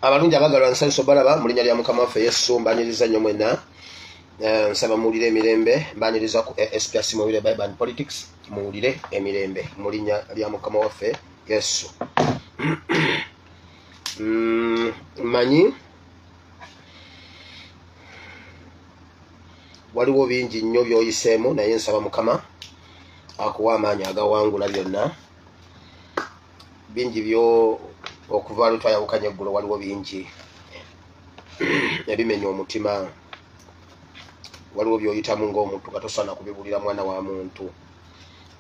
abalungi abagalwa nsanso balaba mu linnya lya Mukama waffe Yesu mbaniriza nnyo mwena nsaba muwulire emirembe mbaniriza ku SPS muwulire Bible and Politics muwulire emirembe mu linnya lya Mukama waffe Yesu. Manyi waliwo bingi nnyo by'oyiseemu naye nsaba Mukama akuwa amaanyi agawangula byonna. Bingi byo okuva lutwayawukanya eggulo waliwo bingi ebimenya omutima, waliwo by'oyitamu ng'omuntu nga tosaana kubibulira mwana wa muntu.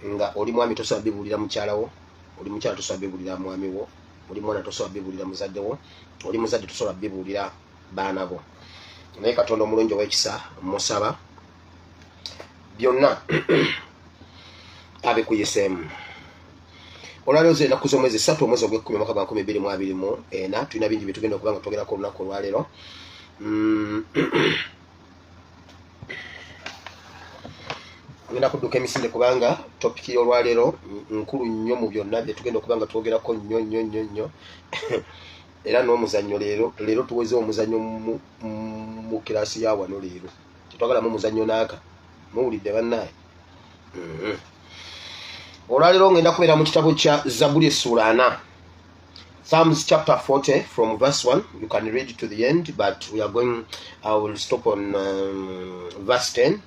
Nga oli mwami tosobola bibulira mukyala wo, oli mukyala tosobola bibulira mwami wo, oli mwana tosobola bibulira muzadde wo, oli muzadde tosobola bibulira baana bo. Naye Katonda omulungi ow'ekisa musaba byonna abikuyiseemu. Olwaleero ze ennaku z'omwezi 3 omwezi ogw'Ekkumi omwaka gwa 2024 tulina bingi bye tugenda okuba nga twogerako olunaku olwaleero. Ngenda kudduka emisinde kubanga topiki y'olwaleero nkulu nnyo mu byonna bye tugenda okuba nga twogerako nnyo era n'omuzannyo leero tuweze omuzannyo mu kirasi ya wano leero. Tetwagalamu omuzannyo n'aka, muwulidde bannaye? Olwaleero ngenda kubeera mu kitabo kya Zaburi essula 4, Psalms chapter 40 from verse 1. You can read to the end, but I will stop on verse 10.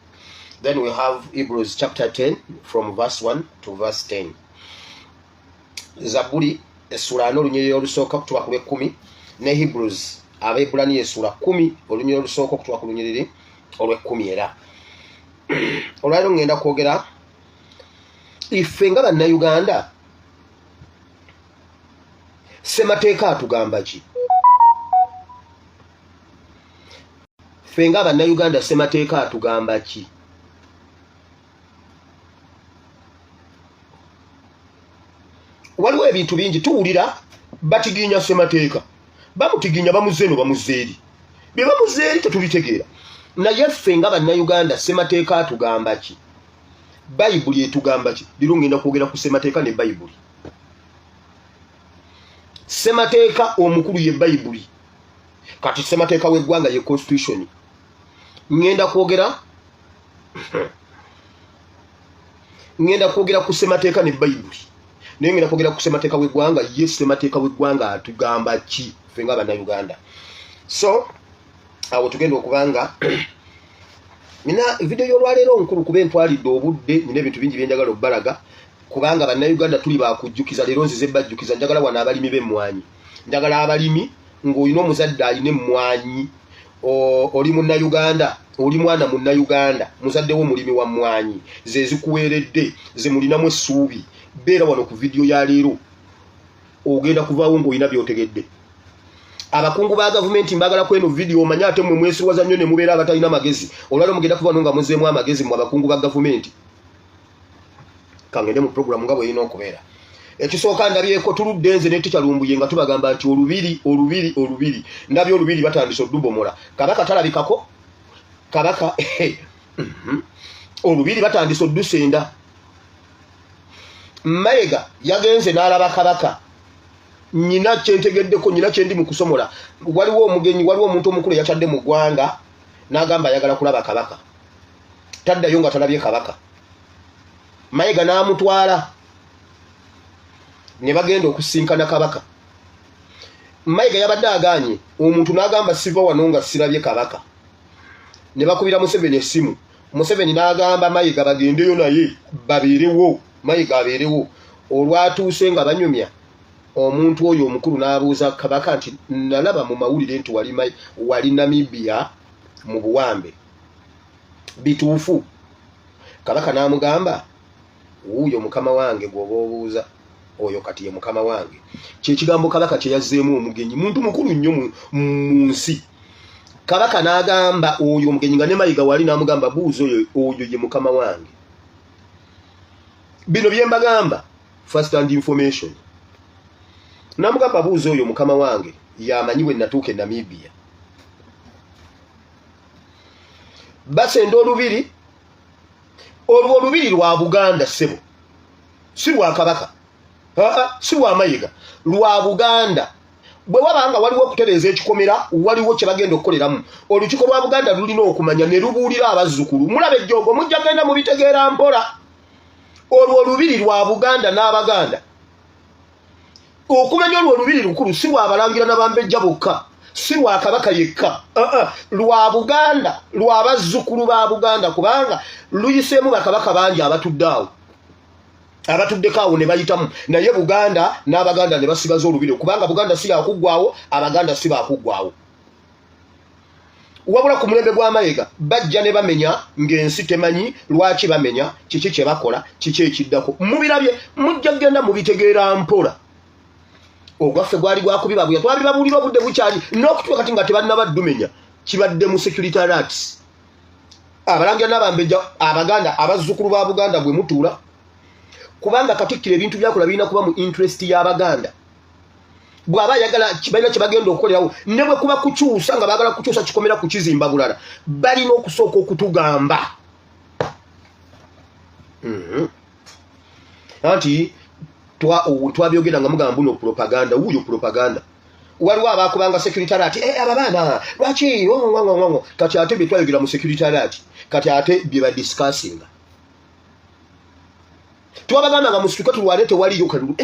Then we have Hebrews chapter 10 from verse 1 to verse 10. Zaburi essula 4 olunyiriri olusooka okutuuka ku lw'ekkumi, ne Hebrews Abaebbulaniya essula 10 olunyiriri olusooka okutuuka ku lunyiriri olw'ekkumi era. Olwaleero ngenda kwogera ife nga bannayuganda ssemateeka atugamba ki? Ffe nga bannayuganda ssemateeka atugamba ki? Waliwo ebintu bingi tuwulira batiginya ssemateeka, bamutiginya bamuze eno bamuze eri, bye bamuze eri tetubitegeera. Naye ffe nga bannayuganda ssemateeka atugamba ki? Bayibuli etugamba ki? Lero ngenda kwogera ku ssemateeka ne Bayibuli. Ssemateeka omukulu ye Bayibuli, kati ssemateeka w'eggwanga ye constitution. Ngenda kwogera ku ssemateeka ne Bayibuli, naye ngenda kwogera ku ssemateeka w'eggwanga ye ssemateeka w'eggwanga atugamba ki ffe nga bannayuganda. So awo tugenda okubanga nina video y'olwaleero nkulu kuba entwalidde obudde, nina ebintu bingi byenjagala obbalaga kubanga bannayuganda tuli bakujjukiza. Leero nzize bajjukiza, njagala wano abalimi b'emmwanyi, njagala abalimi ng'olina omuzadde alina emmwanyi, oli munnayuganda, oli mwana munnayuganda, muzadde wo mulimi wa mmwanyi, ze zikuweeredde, ze mulinamu essuubi, beera wano ku video ya leero, ogenda kuvaawo ng'olina by'otegedde. Abakungu ba gavumenti mbagala ku eno video omanye ate mmwe mwesiwaza nnyo ne mubeera abatalina magezi. Olwaleero mugenda kuba nga muzeemu amagezi mu abakungu ba gavumenti. Kangende mu program nga bwe yina okubeera. Ekisooka ndabyeko tuludde nze ne tukyalumbuye nga tubagamba nti olubiri ndabye olubiri batandise oddubomola. Kabaka talabikako, kabaka olubiri batandise oddusenda. Mayiga yagenze n'alaba kabaka, nyina kyentegeddeko, nyina kyendi mu kusomola. Waliwo omugenyi, waliwo omuntu omukulu eyatadde mu ggwanga n'agamba ayagala kulaba kabaka, taddayo nga talabye kabaka. Mayiga n'amutwala ne bagenda okusinkana kabaka. Mayiga yabadde agaanye, omuntu n'agamba siva wano nga sirabye kabaka. Ne bakubira Museveni essimu, Museveni n'agamba Mayiga bagendeyo naye babeerewo, Mayiga abeerewo. Olwatuuse nga banyumya, omuntu oyo omukulu n'abuuza kabaka nti nalaba mu mawulire nti wali Namibia mu buwambe, bituufu? Kabaka n'amugamba wuuyo mukama wange gw'oba obuuza, oyo kati ye mukama wange. Kyekigambo kabaka kye yazzeemu omugenyi, muntu mukulu nnyo mu nsi. Kabaka n'agamba oyo omugenyi nga ne Mayiga wali n'amugamba buuza oyo ye mukama wange. Bino bye mbagamba first hand information. Namugamba buuza oyo mukama wange yamanyiwe natuuka e Namibia. Basenda olubiri, olwo olubiri lwa Buganda ssebo, si lwa kabaka, si lwa Mayiga, lwa Buganda. bwe wabanga waliwo okutereeza ekikomera waliwo kye bagenda okukoleramu olukiiko lwa Buganda lulina okumanya ne lubuulira abazzukulu mulabe ejjoogo mujja genda mu bitegeera mpola olwo olubiri lwa Buganda n'Abaganda okumanya olwo olubiri lukulu si lw'abalangira n'abambejja bokka si lwa Kabaka yekka lwa Buganda lwa bazzukulu ba Buganda kubanga luyiseemu bakabaka bangi abatuddeawo abatuddeko awo ne bayitamu naye Buganda n'Abaganda ne basigaza olubiri kubanga Buganda si yakuggwawo Abaganda si bakuggwawo wabula ku mulembe gw'Amayiga bajja ne bamenya ng'ensi temanyi lwaki bamenya kiki kye bakola kiki ekiddako mubirabye mujja genda mu bitegeera mpola ogwaffe gwali gwakubibabuya twabibabuulira obudde bukyali n'okutuuka kati nga tebannabadumenya kibadde mu securitarats abalangira n'abambejja Abaganda abazzukulu ba Buganda bwe mutuula kubanga Katikkiro ebintu byakola birina kuba mu interest y'Abaganda bw'aba yagala kibalina kye bagenda okukolerawo ne bwe kuba kukyusa nga baagala kukyusa kikomera ku kizimba bulala balina okusooka okutugamba anti twabyogera nga mugamba buno propaganda wuyo propaganda waliwo abakubanga secretariat ababaana lwaki kati ate bye twayogera mu secretariat kati ate bye badiscussinga twabagamba nga musituka tulwane tewaliyo kalulu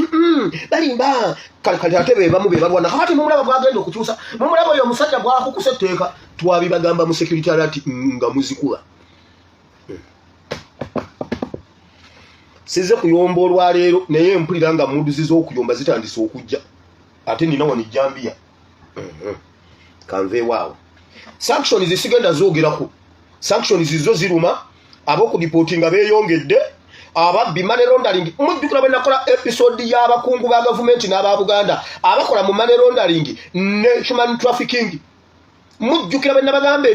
balimba kati ate be bamu be balwana kati mumulaba bwagenda okukyusa mumulaba oyo omusajja bwakukuse etteeka twabibagamba mu secretariat nga muzikula size kuyomba olwaleero naye mpulira nga muduzi z'okuyomba zitandise okujja ate nina wano ejjambiya kanveewaawo sanctions zisigenda zoogerako sanctions zo ziruma ab'okudipotinga beeyongedde ababbi money laundering mujjukira bwe nakola episode y'abakungu ba gavumenti n'aba Buganda abakola mu money laundering ne human trafficking mujjukira bwe nabagamba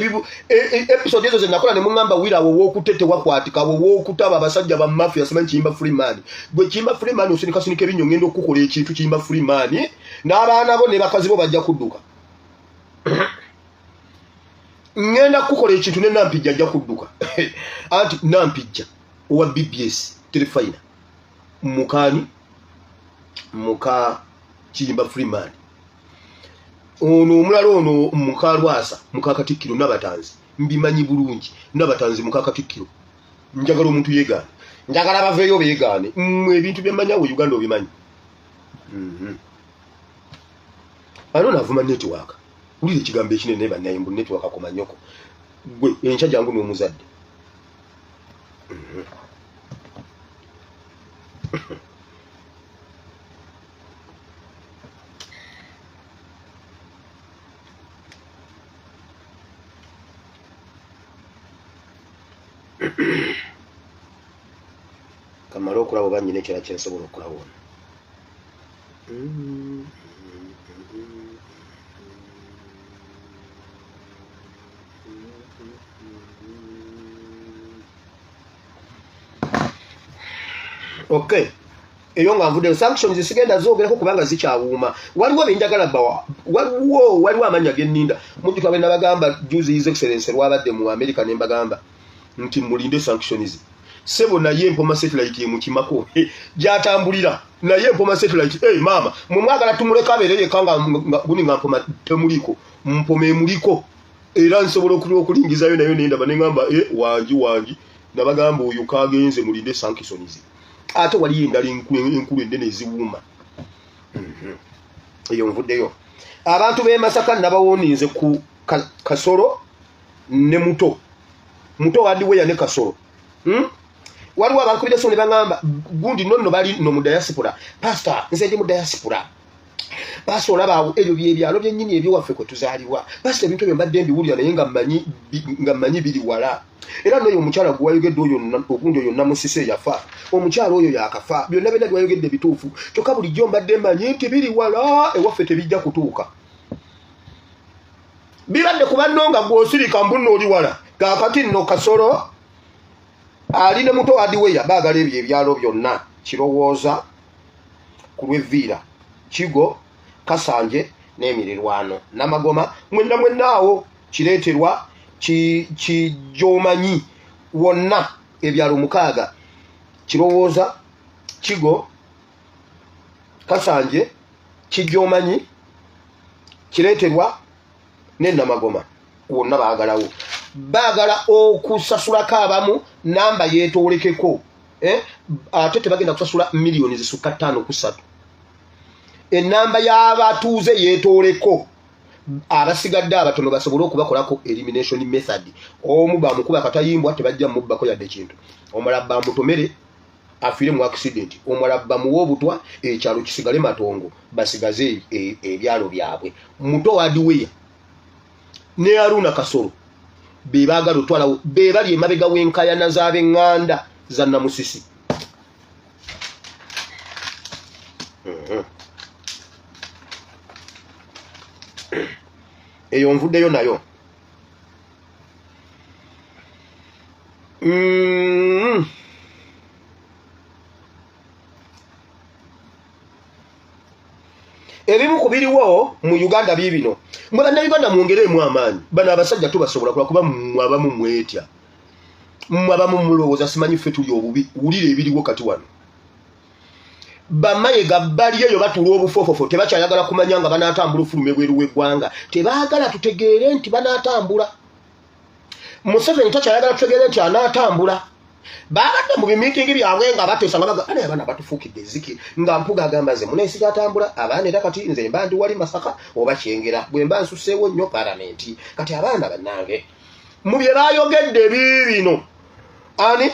episode ezo ze nakola ne mungamba wirawo w'okutete wakwatika w'okutaba abasajja ba mafia simanyi Kiyimba Freeman gwe Kiyimba Freeman osinikasinika ebinyo ngenda okukola ekintu Kiyimba Freeman n'abaana bo ne bakazi bo bajja kudduka ngenda kukola ekintu ne Nampijja ajja kudduka anti Nampijja owa BBS telefina mukani muka Kiyimba Freeman ono omulala ono muka Lwasa muka Katikkiro n'abatanzi mbimanyi bulungi n'abatanzi muka Katikkiro njagala omuntu yeegaane njagala baveeyo beegaane ebintu byemanyawo Uganda obimanyi ano navuma network ulire ekigambo ekinene bannaye mbu network akomanyoko gwe enkya jangu n'omuzadde kamala okulaba oba nnyina ekirala kye nsobola okulaba ono okay eyo nga nvudde sanctions zisigenda zoogerako kubanga zikyawuuma waliwo benjagala bawa waliwo amanya genninda mujjuka bwe nabagamba juzi his excellence lwabadde mu America ne mbagamba nti mulinde sanctions sebo naye empoma satellite yemukimako gyatambulira naye empoma satellite mama mumwagala tumuleka abeereye kanga guni nga mpoma temuliko mpoma emuliko era nsobola okulingizayo nayo nendaba neŋŋamba wangi nabagamba oyo kagenze mulinde sanctions ate waliyo endala enkulu endene eziwuuma eyo nvuddeyo abantu b'e Masaka nabawoniinze ku Kasoro ne muto wadiweya ne Kasoro waliwo abankubira so ne baŋŋamba gundi nonno bali no mu diaspora pastor nze ndi mu diaspora pastor olaba ebyo byebyalo byennyini ebyowaffe kwe tuzaaliwa pastor ebintu ebyo mbadde mbiwulira naye nga mmanyi biri wala era n'oyo omukyala gwe wayogedde oyo ogundi oyo namusise yafa omukyala oyo yakafa byonna byonna byewayogedde bituufu kyokka bulijjo mbadde mmanyi nti biri wala ewaffe tebijja kutuuka bibadde kubanno nga gw'osirika mbunno oli wala kaakati nno Kasoro ali ne muto adiweya baagala ebyo ebyalo byonna Kirowooza ku lw'Evviira Kigo Kasanje n'Emirirwano Namagoma mwennaawo kireeterwa Kijomanyi wonna ebyalo 6 Kirowooza Kigo Kasanje Kijomanyi kireeterwa ne Namagoma wonna baagalawo baagala okusasulako abamu namba yeetoolekeko ate tebagenda kusasula miliyoni zisukka 5 ku 3 enamba y'abatuuze yeetooleko abasigadde abatono basobole okubakolako elimination method omu bamukuba katayimbwa tebajja mubbako yadde ekintu omulala bamutomere afiire mu accident omulala bamuwa obutwa ekyalo kisigale matongo basigaze ebyalo byabwe muto wadiweya ne Aruna Kasoro bebaagala otwalawo bebali emabega w'enkayana z'ab'eŋŋanda za Namusisi eyo nvuddeyo nayo ebimu ku biriwo mu Uganda bibino mwe bannayuganda mwongeremu amaanyi bano abasajja tubasobola kuba mwabamu mwetya mwabamu mulowooza simanyi ffe tuli obubi wulira ebiriwo kati wano Bamayega bali eyo batula obufofofo tebakyayagala kumanya nga banaatambula ofulume bweru w'eggwanga tebaagala tutegeere nti banaatambula Museveni takyayagala tutegeere nti anaatambula baabadde mu bimiitingi byabwe nga bateesa nga baga abaana batufuukidde ezzike nga Mpuga agamba ze muneesi gyatambula abaana era kati nze mba ndi wali Masaka oba Kyengera bwe mba nsuseewo nnyo palamenti kati abaana bannange mu bye baayogedde bibino ani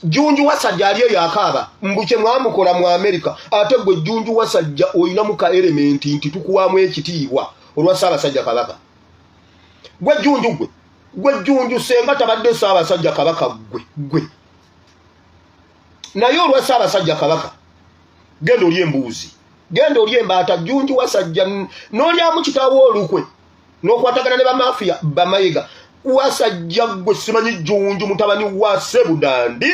Junju Wasajja aliyo yakaaba mbuche mwamukola mu America ate gwe Junju Wasajja oyina muka element nti tukuwamu ekitiibwa olwa Ssaabasajja Kabaka gwe Junju senga tabadde Ssaabasajja Kabaka gwe naye olwa Ssaabasajja Kabaka genda oli embuuzi genda oli embaata Junju Wasajja n'olyamu kitaawo olukwe n'okwatagana ne bamafia Bamayega Wasajja gwe simanyi Junju mutabani wa Sebudandi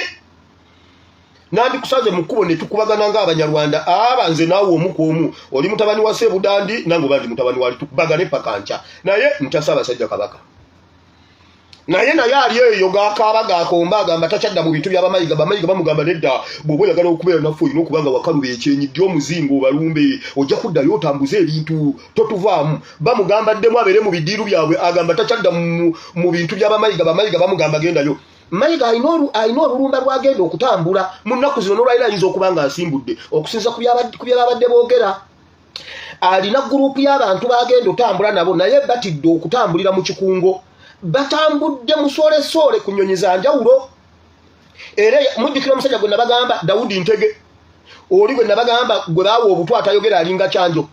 nandi kusaze mukubo ne tukubagana nga Abanyarwanda abanze nawo omukomu oli mutabani wa Sebudandi nango bandi mutabani wali tukubagane pakancha naye Ssaabasajja Kabaka naye ali eyo gakabaga akomba agamba takyadda mu bintu by'Abamayiga Bamayiga bamugamba nedda bw'oba oyagala okubeera naffe olina okubanga wakaluba ekyenyi gy'omuzingo obalumbe ojja kuddayo otambuze ebintu totuvaamu bamugamba ddemu abeere mu bidiiru byabwe agamba takyadda mu bintu by'Abamayiga Bamayiga bamugamba gendayo Mayiga ayina olulumba lwagenda okutambula mu nnaku zino n'olwaliro ayinza okuba nga asimbudde okusinza ku byababadde boogera alina gurupu y'abantu bagenda otambula nabo naye batidde okutambulira mu kikungo batambudde musolesoole ku nnyonyi za njawulo era mujjukira omusajja gwe nabagamba Daudi Ntege oli gwe nabagamba gwe baawa obutwa atayogera alinga kyanjo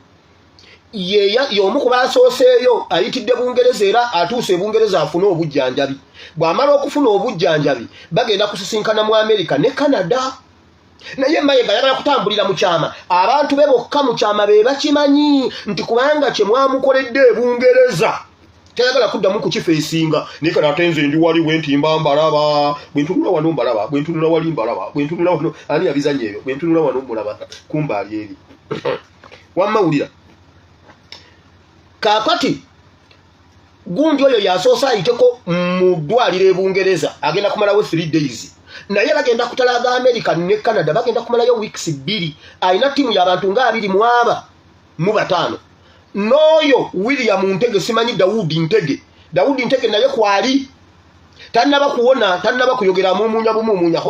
y'omu ku baasooseeyo ayitidde Bungereza era atuuse Bungereza afune obujjanjabi bw'amala okufuna obujjanjabi bagenda kusisinkana mu America ne Canada naye Mayiga ayagala kutambulira mu kyama abantu be bokka mu kyama be bakimanyi nti kubanga kye mwamukoledde Bungereza tayagala kuddamu kukifeesinga naye kana ate nze ndi wali bwentimba mbalaba bwentunula wano mbalaba bwentunula wali mbalaba bwentunula wano ani yabizanye eyo bwentunula wano mulaba kumbaali eri wamawulira kakati gundi oyo yasoosa ayiteko mu ddwaliro e Bungereza agenda kumalawo 3 days naye bagenda kutalaga America ne Canada bagenda kumalayo weeks 2 ayina tiimu y'abantu nga 25 n'oyo William Ntege simanyi Daudi Ntege naye kwali tannaba kuwona tannaba kuyogera mumunya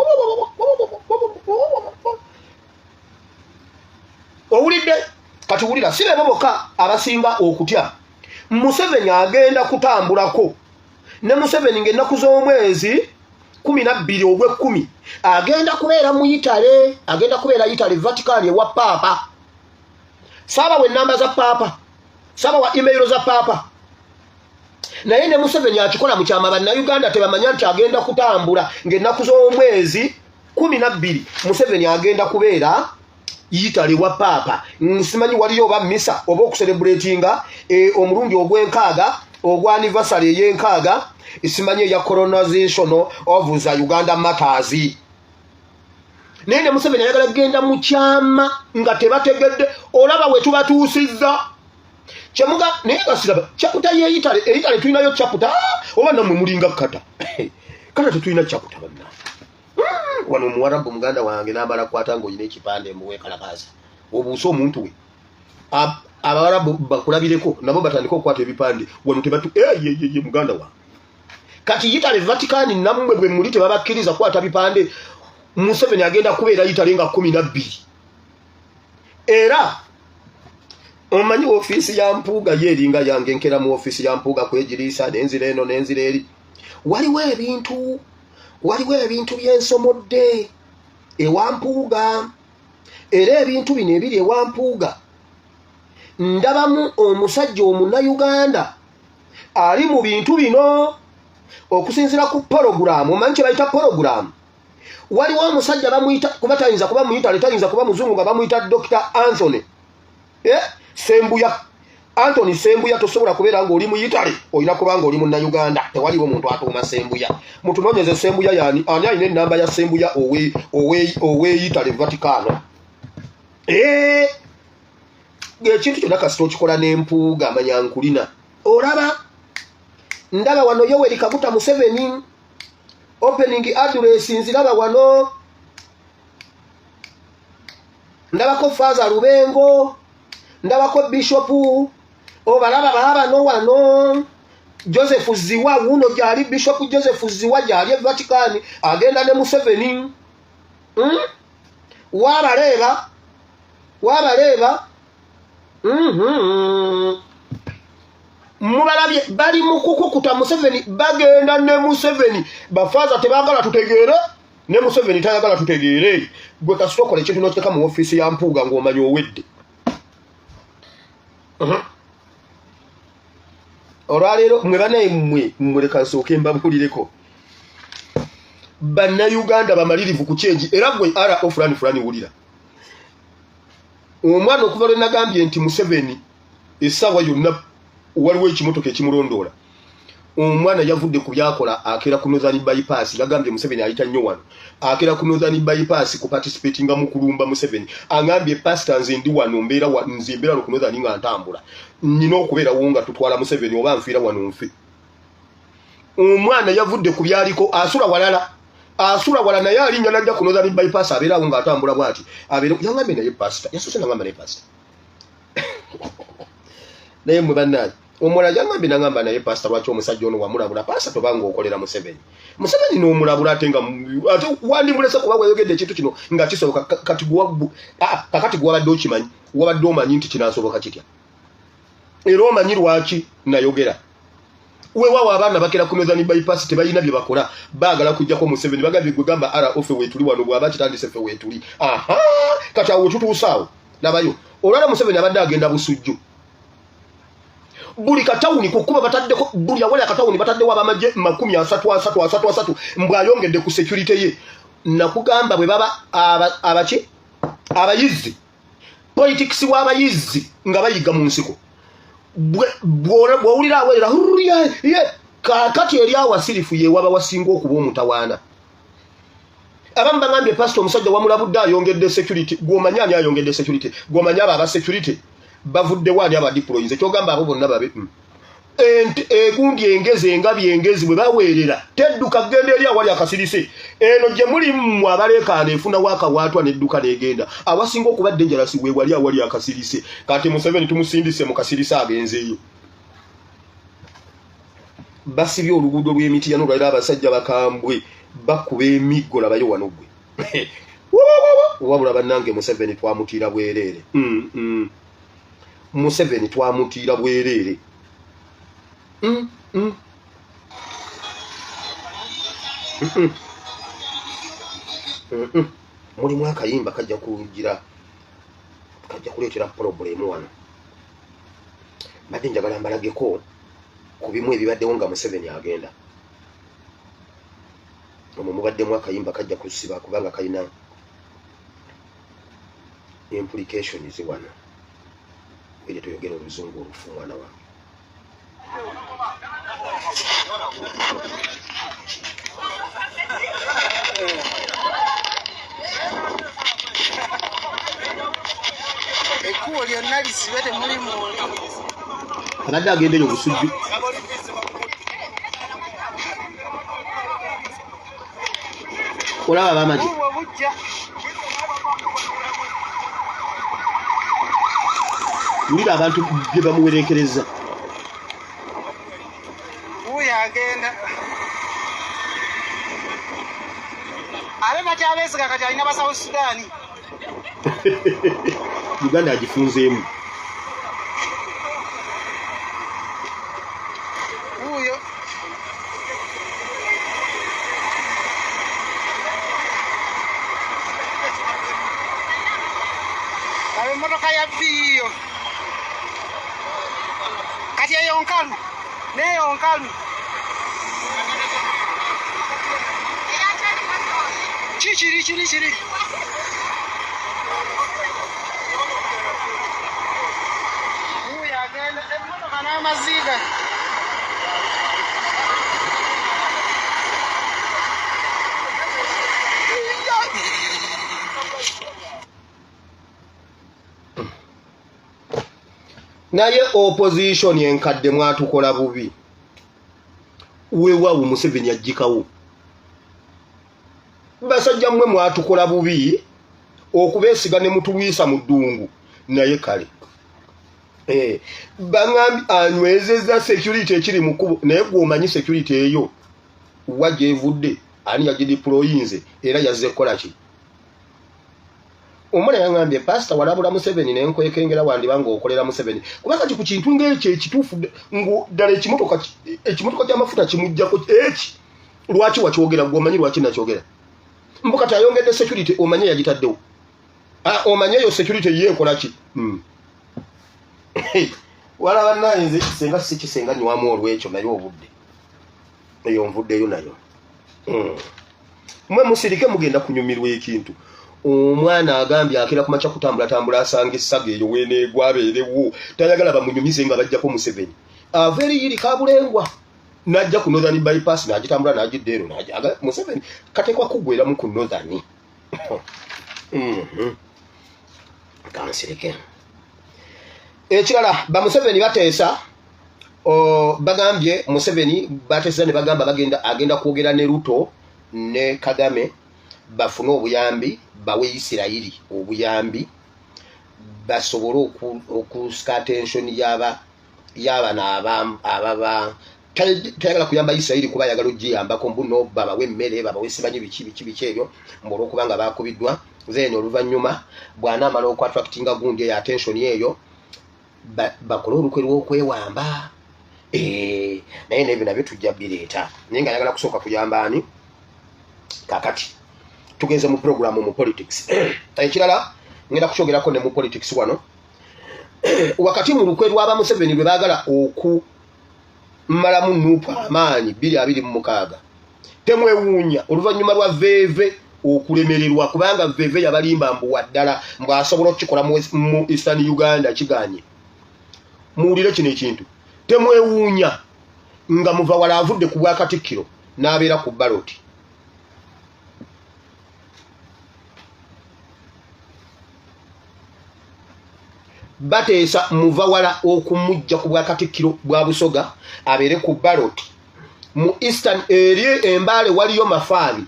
owulidde kati wulira sibe boboka abasinga okutya Museveni agenda kutambulako ne Museveni ng'ennaku z'omwezi 12 ogw'ekkumi agenda kubeera mu Italy Vatican ewa Papa saba we namba za Papa saba wa email za Papa naye ne Museveni akikola mu kyama bannayuganda tebamanya nti agenda kutambula ng'ennaku z'omwezi 12 Museveni agenda kubeera Italy wa Papa nsimanyi waliyo oba misa oba okucelebratinga omulundi ogw'enkaaga ogwa anniversary ey'enkaaga isimanyi ya colonization of the Uganda matters naye ne Museveni ayagala genda mu kyama nga tebategedde olaba we tubatuusizza kyemuga naye gasiraba chaputa ye Italy tulinayo chaputa oba namwe mulinga kata tetulina chaputa banna wano Muwarabu muganda wange n'abala kwata ng'olina ekipande muwe kalakaza obuusa omuntu we Abawarabu bakulabireko nabo batandika okukwata ebipande wano tebatu ye muganda wa kati Italy Vatican namwe bwe muli tebabakkiriza kwata bipande Museveni agenda kubeera Italy nga 12 era omanyi ofisi ya Mpuuga yeringa yange nkera mu ofisi ya Mpuuga kwejirisa nenzire eno nenzire eri waliwo ebintu byensomodde ewa Mpuuga era ebintu bino ebiri ewa Mpuuga ndabamu omusajja Omunayuganda ali mu bintu bino okusinzira ku program omanyi kye bayita program waliwo omusajja bamuyita kuba tayinza kuba muyita tayinza kuba muzungu nga bamuyita Dr. Anthony Sembuya Anthony Sembuya tosobola kubeera nga oli mu Italy olina kuba nga oli mu Uganda tewaliwo muntu atuuma Sembuya mutunoonyeze Sembuya yani ani alina ennamba ya Sembuya owe Italy Vatican ekintu kyonna kasita okikola n'Empuuga amanyankulina olaba ndaba wano Yoweri Kaguta Museveni opening address nziraba wano ndabako Faza Rubengo ndabako Bishop obalaba no wano Joseph Ziwa wuno gyali Bishop Joseph Ziwa gyali Vatican agenda ne Museveni wabaleba mubalabye bali mukukukuta Museveni bagenda ne Museveni bafaza tebagala tutegeere ne Museveni tayagala tutegeere gwe kasitokole ekintu n'okiteka mu ofisi ya Mpuuga ng'omanyi owedde olwaleero mwe banaye mmuleka nsooke mbabulireko Bannayuganda bamalirivu ku kyenji era gwe ara fulani wulira omwana okuva lwe nagambye nti Museveni essaawa yonna waliwo ekimotoka ekimulondoola omwana yavudde ku byakola akera ku Northern bypass yagambye Museveni ayita nnyo wano akera ku Northern bypass ku participatinga mu kulumba Museveni angambye pastor nze ndi wano mbeera ku Northern nga ntambula nnina okubeera wo nga tutwala Museveni oba nfiira wano nfe omwana yavudde ku byaliko asula walala naye alinnya najja ku Northern bypass abeerawo nga atambula bw'ati yangambye naye pastor yasose nangamba naye pastor naye mwe bannaye omulala yangambye nangamba naye pastor lwaki omusajja ono wamulabula pastor tobanga okolera Museveni n'omulabula ate wandimulese kuba weyogedde ekintu kino nga kisoboka kakati gwabadde okimanyi wabadde omanyi nti kinaasoboka kitya era omanyi lwaki nayogera weewaawo abaana bakera ku Northern bypass tebalina bye bakola baagala kujjako Museveni bagambye gwegamba ofe weetuli wano bw'aba kitandise ffe weetuli kati awo wetutuusaawo nabayo olwala Museveni abadde agenda busujju buli katawuni kukuba bataddeko buli awali akatawuni bataddewo abamagye 30 mbwayongedde ku security ye nakugamba bwe baba abayizi politics w'abayizi nga bayiga mu nsiko bw'owulira awerera kakati eri awasirifu ye waba wasinga okuba omutawaana abamu bagambye pastor omusajja wamulabudde ayongedde security gw'omanyi ani ayongedde security gw'omanyi aba security bavudde wali abadiployiz ekyogamba abo bonna babe egundi engabi engezi bwe baweerera tedduka genda eri awali akasirise eno gye muli mmwe abaleekaana efuna waakawaatwa n'edduka n'egenda awasinga okuba dangerous we wali awali akasirise kati Museveni tumusindise mu kasirise agenzeeyo basibye oluguudo lw'emiti yano lwalira abasajja bakambwe bakuba emiggo labayo wano gwe wabula bannange Museveni twamutiira bwereere Museveni twamutiira bwereere mulimu akayimba kajja kuleetera problemu wano badde njagala mbalageko ku bimu ebibaddewo nga Museveni agenda omwo mubaddemu akayimba kajja kusiba kubanga kalina implications wano eri tuyogera oluzungu olufu mwana wange ekkubo lyonna lisibe temuli muntu abadde agendeyo obusujju olaba abamagi ulira abantu bye bamuwerekereza uyo agenda abe makyabesiga kati alina ba South Sudan Uganda agifunzeemu uyo abe motoka ya biyo kati eyo nkalu neyo nkalu chiri uyo agenda emotoka n'amaziga naye opposition enkadde mwatukola bubi weewawo Museveni ajjikawo basajja mmwe mwatukola bubi okubeesiga ne mutulwisa mu ddungu naye kale baŋŋambi anywezezza security ekiri mu kkubo naye gw'omanyi security eyo wajja evudde ani yagidiployinze era yazze kukola ki omwana yaŋŋambye pasita walabula Museveni ne nkwekengera wandiba ng'okolera Museveni kuba kati ku kintu ng'ekyo ekituufu ddala ekimotoka ky'amafuta kimuggyako eki lwaki wakyogera gw'omanyi lwaki nakyogera mbu kati ayongedde security omanye yagitaddewo omanye eyo security ye ekola ki walaba naye nze kisenga si kisenga nywamu olwekyo naye obudde eyo nvuddeyo nayo mwe musirike mugenda kunyumirwa ekintu omwana agambye akira kumacha kutambula asanga essaga eyo weneegwa abeerewo tayagala bamunyumize nga bajjako Museveni averi yiri kabulengwa najja ku Northern bypass n'agitambula n'agiddeero n'ajaga Museveni katekwa kugwera mu ku Northern kansirike ekirala ba Museveni bateesa bagambye Museveni bateesa ne bagamba agenda kwogera ne Ruto ne Kagame bafune obuyambi bawe Isirairi obuyambi basobole okusika attention y'abana ababa tayagala kuyamba Isirairi kuba yagala ogiyambako mbuno babawe emmere babawe simanyi biki ebyo mbolo kubanga bakubiddwa zeno oluvannyuma bwana amala okwatractinga gundi ya attention eyo bakole olukwe lw'okwewamba naye nebyo nabyo tujja bireeta naye nga yagala kusooka kuyamba ani kakati tugenze mu program mu politics ekirala ngenda kushogerako ne mu politics wano wakati mu lukwe lw'aba Museveni lwe baagala okumalamu nupa amaanyi 226 temwewuunya oluvannyuma lwa Veve okulemererwa kubanga Veve yabalimba mbuwa ddala mbwasobola okukikola mu Eastern Uganda kiganye muwulire kino ekintu temwewuunya nga muva wala avudde ku bwakatikkiro n'abeera ku baloti bateesa muva wala okumujja ku bwakatikkiro bwa Busoga abeere ku baloti mu Eastern eri Embale waliyo Mafaabi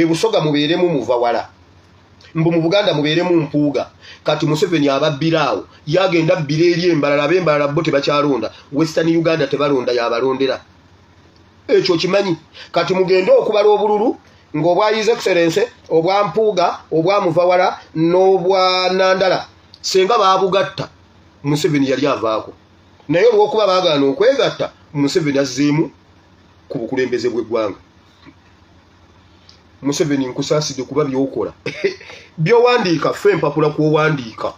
Busoga mubeeremu muva wala mbu mu Buganda mubeeremu Mpuuga kati Museveni ababbiraawo yagenda bbira eri Embalala ab'Embalala bo tebakyalonda Western Uganda tebalonda yabalondera ekyo kimanyi kati mugende okubala obululu ng'obwa His Excellency obwa Mpuuga obwa muva wala n'obwa Nandala senga baabugatta Museveni yali avaako naye olw'okuba baagaana okwegatta Museveni azzeemu ku bukulembeze bw'eggwanga Museveni nkusaasidde kuba byokola byowandiika ffe empapula kw'owandiika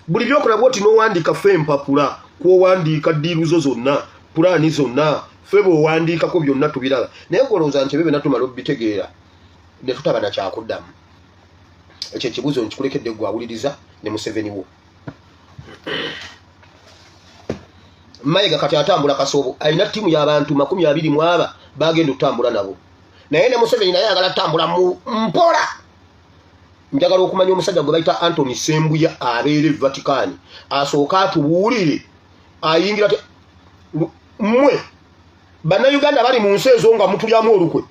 buli byokola bwoti n'owandiika ffe empapula kw'owandiika ddiiruzo zonna pulaani zonna ffe bw'owandiikako byonna tubiraba naye golowooza nti ebyo natumala obbitegeera ne tutaba nakyakuddamu ekyo ekibuuzo nkikulekedde gwawuliriza ne Museveni wo Mayiga kati atambula Kasoobo alina ttiimu y'abantu 24 bagenda okutambula nabo naye ne Museveni naye ayagala tambula mu mpola njagala okumanya omusajja gwe bayita Anthony Sembuya abeere Vatican asooka atubuulire ayingira mmwe bannayuganda bali mu nsi ezo nga mutulyamu olukwe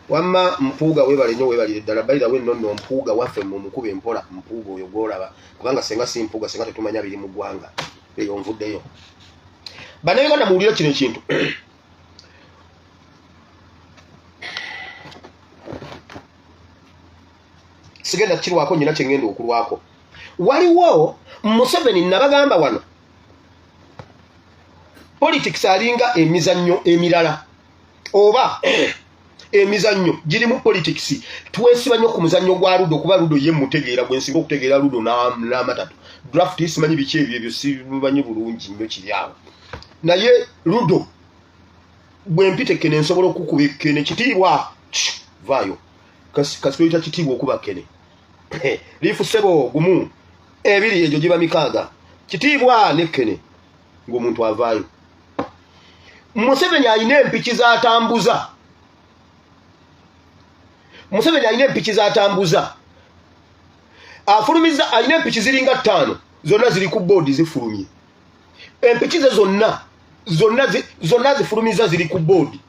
wamma mpuuga webale nnyo webalire ddala balira we nno mpuuga waffe mu mukube mpola mpuuga oyo gwolaba kubanga senga si mpuuga senga tetumanya biri mu ggwanga eyo nvuddeyo bannayuganda muwulire kino ekintu sigenda kirwako nyina kyengenda okulwako waliwo Museveni nabagamba wano politics alinga emizannyo emirala oba emizannyo girimu politics twesiba nnyo ku muzannyo gwa Ludo kuba Ludo ye mutegeera gwensinga okutegeera Ludo n'amatatu draft isimanyi biki ebyo simanyi bulungi nnyo kiri awo naye Ludo bwempite kene nsobola okukuba kene kitiibwa vaayo kasitoyita kitiibwa okuba kene lifu sebo gumu ebiri ejo giba mikaaga kitiibwa ne kene ng'omuntu avaayo Museveni alina empiki z'atambuza Museveni alina empiki z'atambuza afulumiza alina empiki ziringa 5 zonna ziri ku board zifulumye empiki ze zonna zifulumiza ziri ku board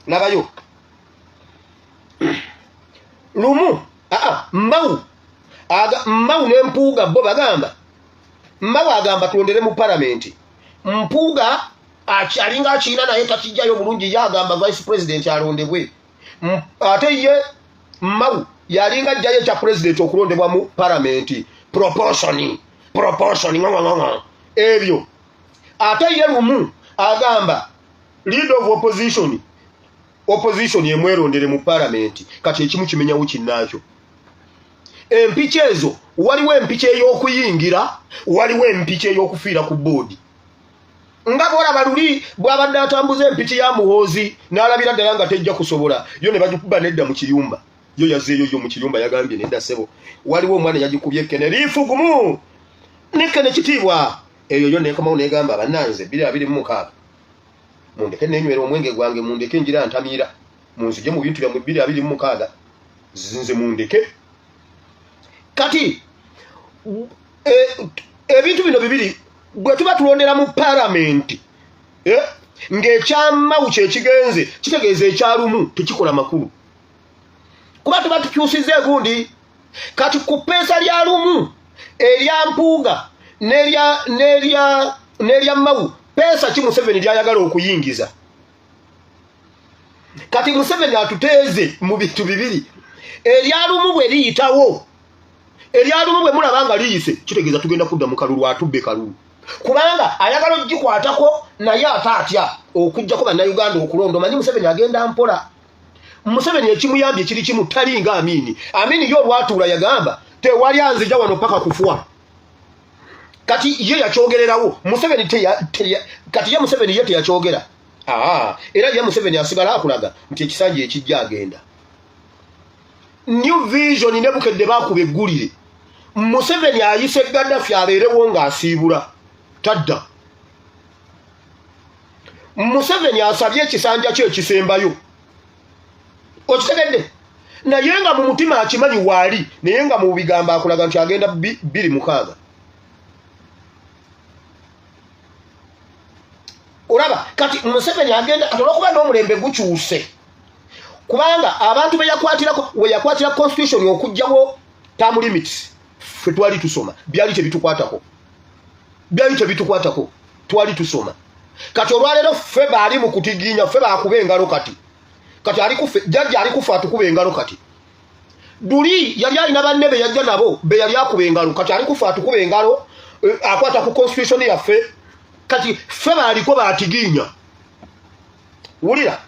labayo lumu Mbau n'empuuga bo bagamba Mbau agamba tulondere mu parliament mpuuga alinga akiina naye takijjayo bulungi yagamba vice president alondebwe ate ye Mbau yalinga ajjayo ekya president okulondebwa mu parliament proportion ebyo ate ye lumu agamba leader of opposition yemwerondere mu parliament kati ekimu kimenyawo kinnakyo empiki ezo waliwo empiki ey'okuyingira waliwo empiki ey'okufiira ku board nga bwolaba luli bw'abadde atambuza empiki ya Muhoozi n'alabira ddala nga tejja kusobola yo ne bagikuba nedda mu kiyumba yo yazeeyo yo mu kiyumba yagambye nedda ssebo waliwo omwana yagikubye kene liifu gumu ne kene kitiibwa eyo yo nekomawo negamba bannanze 2026 mundeke nenywera omwenge gwange mundeke njira ntamiira munzije mu bintu byammwe 2026 zinze mundeke kati ebintu bino bibiri bwe tuba tulondera mu parliament ng'ekyamawu kyekigenze kitegeeza ekyalumu tekikola makulu kuba tuba tukyusiza egundi kati ku pesa lya lumu erya mpuuga n'erya mawu pesa ki Museveni lyayagala okuyingiza kati Museveni atuteeze mu bintu bibiri erya lumu bwe liyitawo eryalumu bwe mulaba nga liyise kitegeeza tugenda kudda mu kalulu atubbe kalulu kubanga ayagala ogikwatako naye ate atya okujjako bannayuganda okulonda omanyi Museveni agenda mpola Museveni ekimuyambye kiri kimu talinga Amini yo olwatuula yagamba tewali anzija wano paka kufuwa kati ye yakyogererawo Museveni kati ye Museveni ye teyakyogera era ye Museveni asigala akulaga nti ekisanja ekijja agenda New Vision ne bukedde bakuba eggulire Museveni ayise Gaddafi abeerewo ng'asiibula tadda Museveni asabye ekisanja kye ekisembayo okitegedde naye nga mu mutima akimanyi waali naye nga mu bigambo akulaga nti agenda 26 olaba kati Museveni agenda atolwokuba n'omulembe gukyuse kubanga abantu we yakwatira constitution okujjawo term limits ffe twali tusoma byali tebitukwatako twali tusoma kati olwaleero ffe baali mu kutiginya ffe bakuba engalo kati jjajja ali kufa atukuba engalo kati Duli yali alina banne be yajja nabo be yali akuba engalo kati ali kufa atukuba engalo akwata ku constitution yaffe kati ffe baaliko baatiginya wulira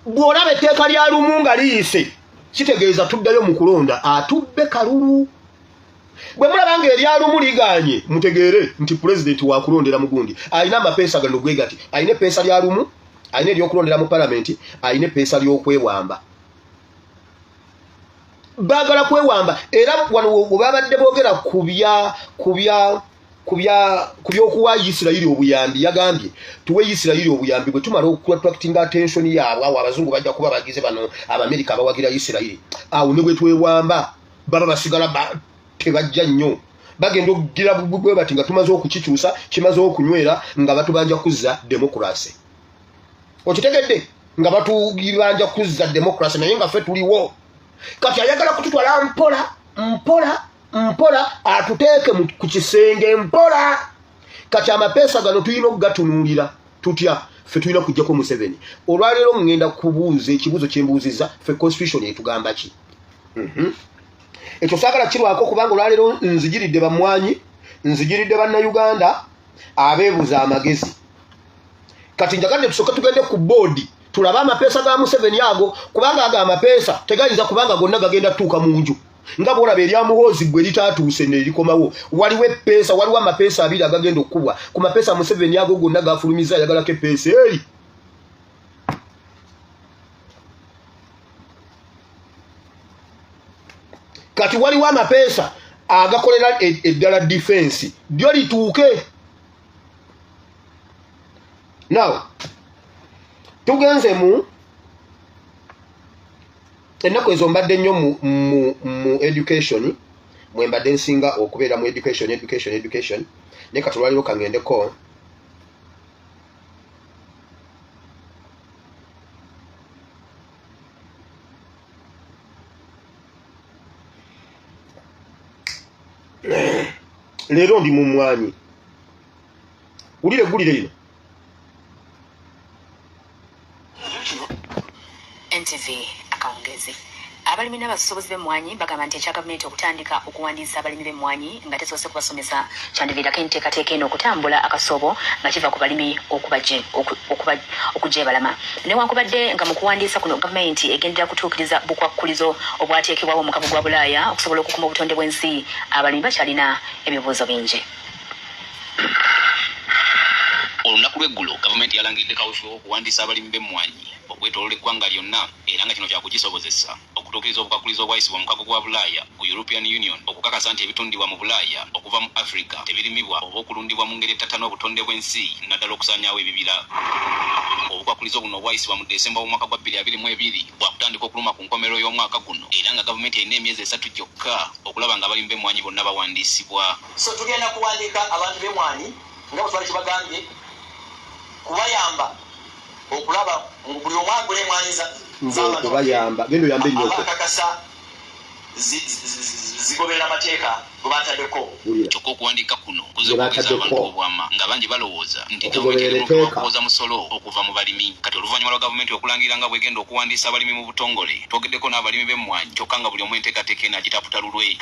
bw'olaba etteeka lya lumu nga liyise kitegeeza tuddayo mu kulonda atubbe kalulu bwe mulaba nga erya lumu liganye mutegeere nti pulezidenti wa kulondera mugundi alina amapeesa gano gwe gati alina epeesa lya lumu alina ery'okulondera mu palamenti alina epeesa ly'okwewamba baagala kwewamba era wano bwe babadde boogera ku by'okuwa Isirayiri obuyambi yagambye tuwe Isirayiri obuyambi bwe tumala okuattractinga attention yaabwe awo abazungu bajja kuba bagize bano Abamerika abawagira Isirayiri awo ne bwe twewamba baba basigala tebajja nnyo bagenda okugira bwe bati nga tumaze okukikyusa kimaze okunywera nga batubanja kuzza demokrasi okitegedde nga batugibanja kuzza democracy naye nga ffe tuliwo kati ayagala kututwala mpola atuteeke ku kisenge mpola kati amapeesa gano tulina okugatunuulira tutya ffe tulina kujjako Museveni olwaleero ngenda kubuuza ekibuuzo kyembuuzizza ffe constitution etugamba ki ekyo saagala kirwako kubanga olwaleero nzigiridde bamwanyi nzigiridde bannayuganda abeebuuza amagezi kati njagadde tusooke tugende ku boodi tulabe amapeesa ga Museveni ago kubanga ago amapeesa tegayinza kubanga gonna gagenda tuuka mu nju nga bwolaba eryamuhoozi gwe litaatuuse ne likomawo waliwo epeesa waliwo amapeesa abiri agagenda okukubwa ku mapeesa Museveni ago gonna gafulumiza ayagalako epeesa eri kati waliwo amapeesa agakolera eddala defense lyo lituuke now tugenze mu ennaku ezo mbadde nnyo mu education mwembadde nsinga okubeera mu education naye kati olwaliro kangendeko leero ndi mu mwanyi gulire ino NTV akawungezi abalimi n'abasobozi b'emmwanyi bagamba nti ekya gavumenti okutandika okuwandiisa abalimi b'emmwanyi nga tesoose kubasomesa kyandiviirako enteekateeka eno okutambula akasoobo nga kiva ku balimi okujebalama newankubadde nga mu kuwandiisa kuno gavumenti egendera kutuukiriza bukwakkulizo obwateekebwawo mu kabuga bwa Bulaaya okusobola okukuma obutonde bw'ensi abalimi bakyalina ebibuuzo bingi. Olunaku lw'eggulo gavumenti yalangiridde kawufu okuwandiisa abalimi b'emmwanyi okwetooloola eggwanga lyonna era nga kino kyakugisobozesa okutuukiriza obukwakulizo obwayisibwa mu kago gwa Bulaaya ku European Union okukakasa nti ebitundibwa mu Bulaaya okuva mu Africa tebirimibwa oba okulundibwa mu ngeri ettattana obutonde bw'ensi naddala okusaanyaawo ebibira. Obukwakulizo buno obwayisibwa mu Desemba w'omwaka gwa 2022 bwakutandika okuluma ku nkomerero y'omwaka guno era nga gavumenti erina emyezi 3 gyokka okulaba nga abalimi b'emmwanyi bonna bawandiisibwa. So tugenda kuwandiika abantu b'emmwanyi nga bwe twali kibagambye kubayamba okulaba buli omwagula emmwanyi kubayamba genda oyambe nnyo abakakasa zigoberera amateeka gwe bataddeko kyokka okuwandiika kuno kuza okugeza abantu obwama nga bangi balowooza nti gavumenti erina okukoza musolo okuva mu balimi kati oluvannyuma lwa gavumenti okulangira nga bwegenda okuwandiisa abalimi mu butongole twogeddeko n'abalimi b'emmwanyi kyokka nga buli omu enteekateeka eno agitaputa lulwe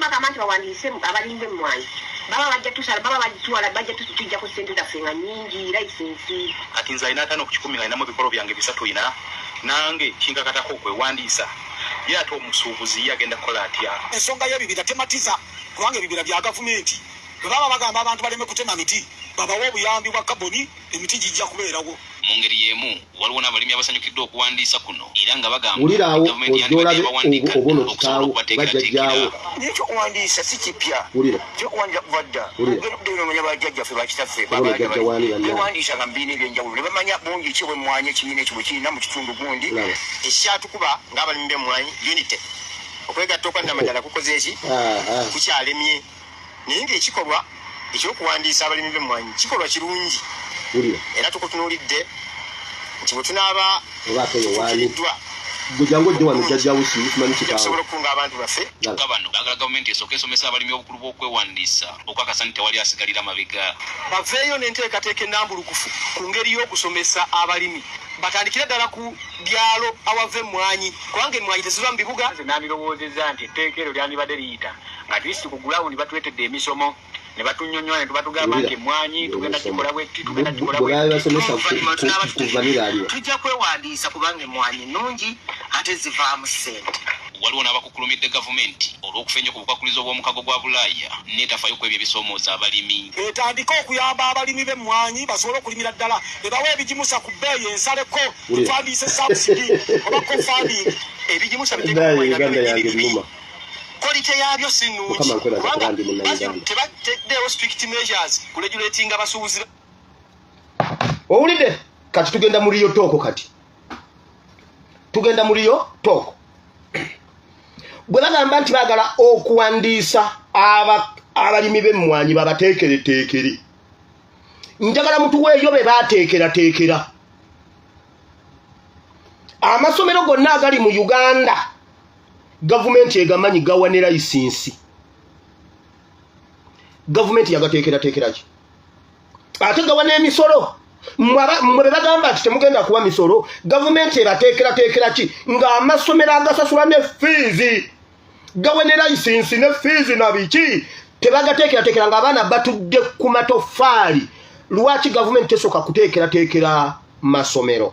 bagamba nti bawandiise abalimi b'emmwanyi baba bajja tusala baba bajitwala bajja tujja ku ssente zaffe nga nyingi layisensi kati nze alina 5 ku 10 nga alinamu ebikolo byange 3 ina nange kinkakatako okwewandiisa ye ate omusuubuzi agenda kukola atya. Ensonga y'ebibira tematiza kubanga ebibira bya gavumenti bwe baba bagamba abantu baleme kutema miti babawa obuyambi bwa kaboni emiti gijja kubeerawo. Mu ngeri y'emu waliwo n'abalimi abasanyukiddwa okuwandiisa kuno era nga bagamba ulirawo obono kitaawo bajjajjaawo n'ekyokuwandiisa si kipya kyokuwandiisa kuva dda nomanya bajjajjaffe bakitaffe bewandiisanga mu bibiina ebyenjawulo ne bamanya bungi ki bwemmwanyi ekibiina ekyo bwe kirina mu kitundu gundi ekyatukuba ng'abalimi b'emmwanyi unite okwegatta okwannamadala kukoze eki kukyalemye naye ng'ekikolwa ekyokuwandiisa abalimi b'emmwanyi kikolwa kirungi era tukutunuulidde nti bwe tunaaba tukiriddwa gujango ojja wano jjajjawo simanyi tusobola okukunga abantu baffe kyokka bano baagala gavumenti esooka esomesa abalimi obukulu bw'okwewandiisa okukakasa nti tewali asigalira mabega baveeyo n'enteekateeka ennambulukufu ku ngeri y'okusomesa abalimi batandikire ddala ku byalo awava emmwanyi kubanga emmwanyi teziva mu bibuga. Nze nandirowoozezza nti etteeka eryo lyandibadde liyita nga disitulikiti ku gulawundi batwetedde emisomo ne batunyonyola ne tubatugamba nti emmwanyi tugenda gikola bwetti tugenda gikola tujja kwewandiisa kubanga emmwanyi nnungi ate zivaamu ssente. waliwo n'abakukulumidde gavumenti olw'okufenya ku bukwakulizo bw'omukago gwa Bulaaya n'etafaayo ku ebyo ebisoomooza abalimi. Etandika okuyamba abalimi b'emmwanyi basobole okulimira ddala ne bawa ebigimusa ku bbeeyi ensaleko twandiise subsidy oba co-farming ebigimusa quality yabyo si nnungi kubanga tebaddeewo strict measures kuregulatinga abasuubuzi. owulidde kati tugenda mu liyo tooko bwe bagamba nti baagala okuwandiisa abalimi b'emmwanyi babateekereteekere njagala mutuweeyo be baateekerateekera amasomero gonna agali mu Uganda gavumenti egamanyi gawane license gavumenti yagateekera ki ate gawane emisolo mwe bagamba ati temugenda kuwa misolo gavumenti ebateekera ki nga amasomero agasasula ne fees gawane license ne fees na biki tebagateekera nga abaana batudde ku matofaali lwaki gavumenti tesoka kuteekera masomero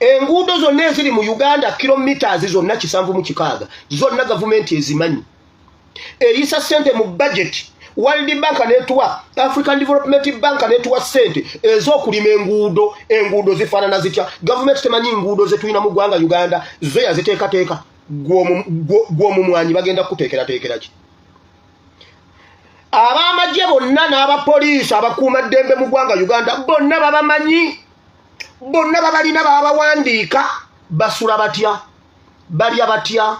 enguudo zonna eziri mu Uganda kilometers zonna 760 zonna gavumenti ezimanyi eyisa sente mu budget World Bank netwa African Development Bank netwa sente ez'okulima enguudo zifaanana zitya gavumenti temanyi enguudo zetulina mu ggwanga Uganda zo yaziteekateeka gw'omumwanyi bagenda kuteekera ki abamagye bonna n'abapoliisi abakuuma ddembe mu ggwanga Uganda bonna babamanyi bonna babalina babawandiika basula batya balya batya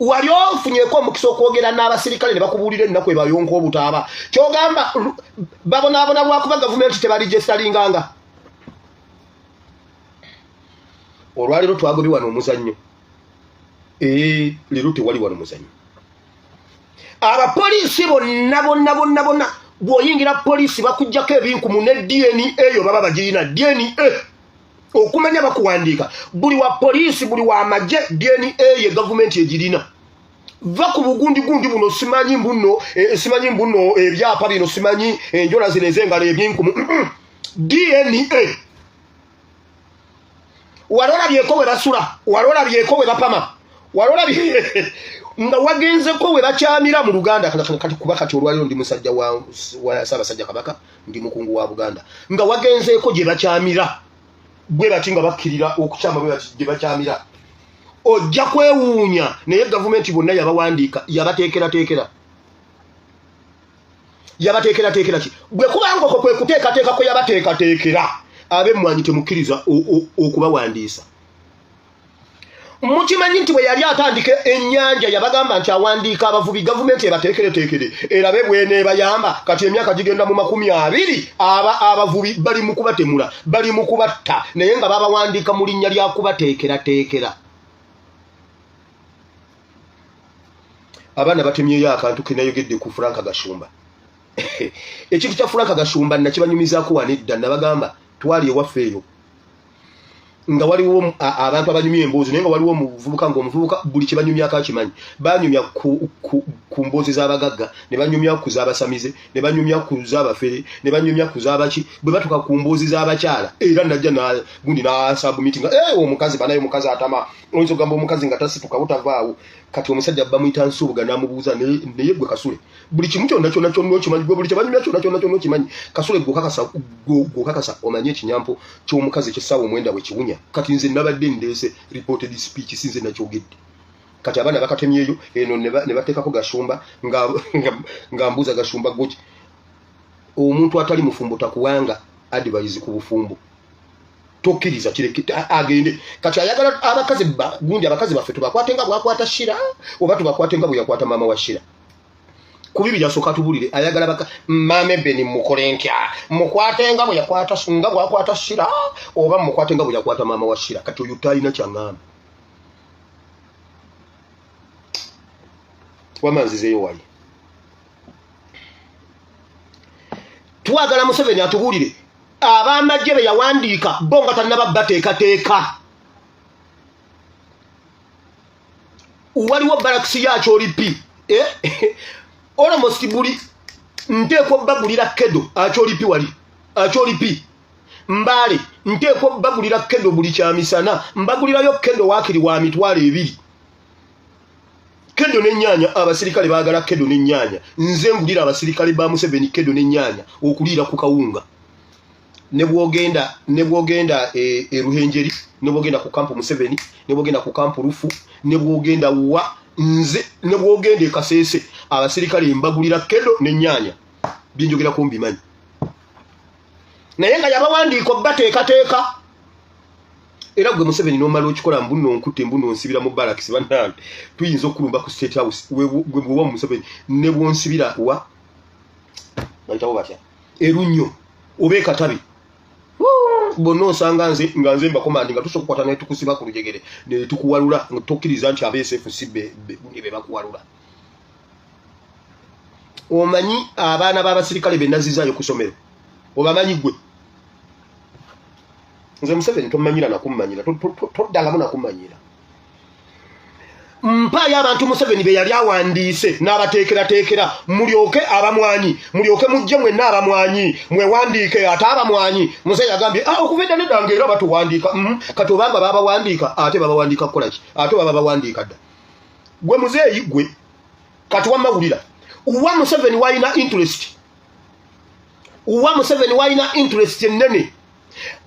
wali ofunyeko omukisa okwogera n'abasirikale ne bakubuulira ennaku ebayonka obutaaba kyogamba babonaabona lwakuba gavumenti tebaligestaringanga olwaliro twagobye wano omuzannyo leero tewali wano muzannyo abapoliisi bonna bw'oyingira poliisi bakujjako ebinkumu ne DNA yo baba bagirina DNA okumanya bakuwandiika buli wa poliisi buli wa amagye DNA ye gavumenti egirina va ku bugundi buno simanyi mbuno ebyapa bino simanyi enjola zino ez'engalo eby'enkumu DNA walolabyeko we basula walolabyeko we bapama walolabye nga wagenzeko we bakyamira mu Luganda kati kuba kati olwaliro ndi musajja wa Ssaabasajja Kabaka ndi mukungu wa Buganda nga wagenzeeko gye bakyamira bwe bati nga bakkirira okukyama bwe bati gye bakyamira ojja kwewuunya naye gavumenti bonna yabawandiika yabateekera ki bwe kubanga okwo kwe kuteekateeka kwe yabateekateekera ab'emmwanyi temukkiriza okubawandiisa mukimanyi nti bwe yali atandika ennyanja yabagamba nti awandiika abavubi gavumenti ebateekere erabe bweneebayamba kati emyaka gigenda mu 20 abavubi bali mu kubatemula bali mu kubatta naye nga babawandiika mu linnya lya kubateekera abaana batemyeyo akantu kenayogedde ku Frank Gashumba ekintu kya Frank Gashumba nakibanyumizaako wanedda nabagamba twali ewaffe eyo nga waliwo abantu abanyumya emboozi naye nga waliwo omuvubuka ng'omuvubuka buli kye banyumyako akimanyi banyumya ku mboozi z'abagagga ne banyumya ku z'abasamize ne banyumya ku z'abafere ne banyumya ku z'abaki bwe batuka ku mboozi z'abakyala era najja gundi n'asabumitinga omukazi banaye omukazi atama oyinza okugamba omukazi nga tasituka butavaawo kati omusajja bamuita Nsubuga n'amubuuza naye gwe Kasule buli kimu kyonna okimanyi gwe buli kye banyumya kyonna okimanyi Kasule gw'okakasa omanye ekinyampo ky'omukazi ky'essaawa 9 bwe kiwunya kati nze nabadde ndeese reported speech sinze nakyogedde kati abaana bakatemyeyo eno ne bateekako Gashumba nga mbuuza Gashumba goki omuntu atali mufumbo takuwanga advise ku bufumbo tokkiriza kireke agende kati ayagala abakazi gundi abakazi baffe tubakwatenga bwakwata Shira oba tubakwatenga bwe yakwata mama wa Shira kubibi yasoka tubulire ayagala mame beni mukolenkya mukwatenga bwe yakwata sunga bwakwata Shira oba mukwatenga bwe yakwata mama wa Shira kati oyo talina kyangamba wamanzizeyo wali twagala Museveni atubulire abamagye be yawandiika bonga tanaba bateekateeka waliwo barakisi yakyo olipi almost buli nteekwa babulira kedo akyolipi wali akyolipi mbale nteekwa babulira kedo buli kyamisana mbagulirayo kedo wakiri wa mitwalo 2 kedo n'ennyanya abasirikale baagala kedo n'ennyanya nze ngulira abasirikale ba Museveni kedo n'ennyanya okuliira ku kawunga ne bwogenda Ruhenjeri ne bwogenda ku kampu Museveni ne bwogenda ku kampu Rufu ne bwogenda wa nze ne bwogenda Kasese abasirikale mbagulira kedo n'ennyanya binjogera ko mbimanyi naye nga yabawandiiko bateekateeka era gwe Museveni n'omala okikola mbuno nkute mbuno nsibira mu barracks bannange tuyinza okulumba ku State House gwe wa Museveni ne bwonsibira wa bayitawo batya Erunyo obe Katabi bonna osanga nga nze mbakomandi nga tusokukwata ne tukusiba ku lujegere ne tukuwalula tokkiriza nti abeSFC be bakuwalula. Omanyi abaana b'abasirikale be nazizaayo ku ssomero obamanyi gwe? Nze Museveni tomanyira nakummanyira toddangamu nakummanyira. Mpaayo abantu Museveni be yali awandiise n'abateekerateekera mulyoke abamwanyi mulyoke mujje mwenna abamwanyi mwewandiike ate abamwanyi. Muzeeyi agambye okuva edda nedda ng'era batuwandiika kati obanga babawandiika ate babawandiika kukola ki? Ate baba bawandiika dda. Gwe muzeeyi gwe kati wamawulira uwa Museveni walina interest ennene.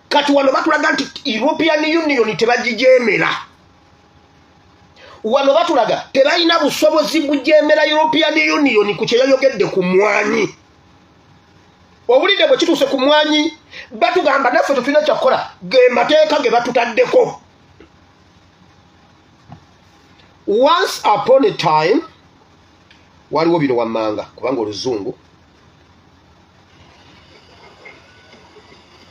Kati wano batulaga nti European Union tebagijeemera. Wano batulaga tebalina busobozi bujeemera European Union ku kye yayogedde ku mwanyi. Obulidde bwe kituuse ku mwanyi batugamba naffe tetulina kyakukola ge mateeka ge batutaddeko. Once upon a time waliwo bino wammanga kubanga oluzungu.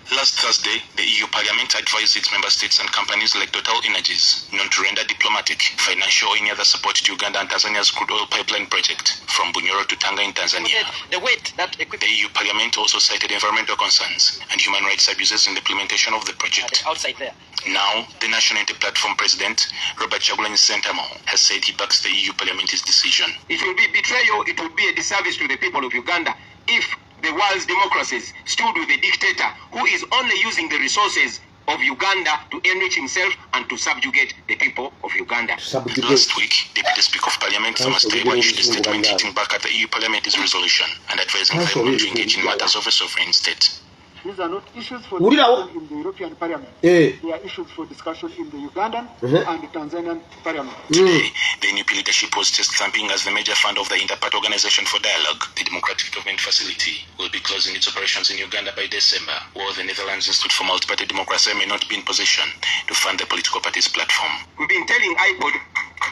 Last Thursday, the EU Parliament advised its member states and companies like Total Energies not to render diplomatic, financial or any other support to Uganda and Tanzania's crude oil pipeline project from Bunyoro to Tanga in Tanzania. The EU Parliament also cited environmental concerns and human rights abuses in the implementation of the project. Outside there. Now, the National Unity Platform President, Robert Chagulanyi Ssentamu, has said he backs the EU Parliament's decision. It will be betrayal, it will be a disservice to the people of Uganda if the world's democracies stood with a dictator who is only using the resources of Uganda to enrich himself and to subjugate the people of Uganda. Last week, Deputy Speaker of Parliament Thomas Tayebwa issued a statement hitting back at the EU Parliament's resolution and advising Taiwan to engage in matters of a sovereign state. These are not issues for discussion in the European Parliament. They are issues for discussion in the Ugandan and the Tanzanian Parliament. Today, the NUP leadership was chest thumping as the major fund of the Interparty Organization for Dialogue, the Democratic Government Facility, will be closing its operations in Uganda by December, while the Netherlands Institute for Multi-Party Democracy may not be in position to fund the political party's platform. We've been telling IPOD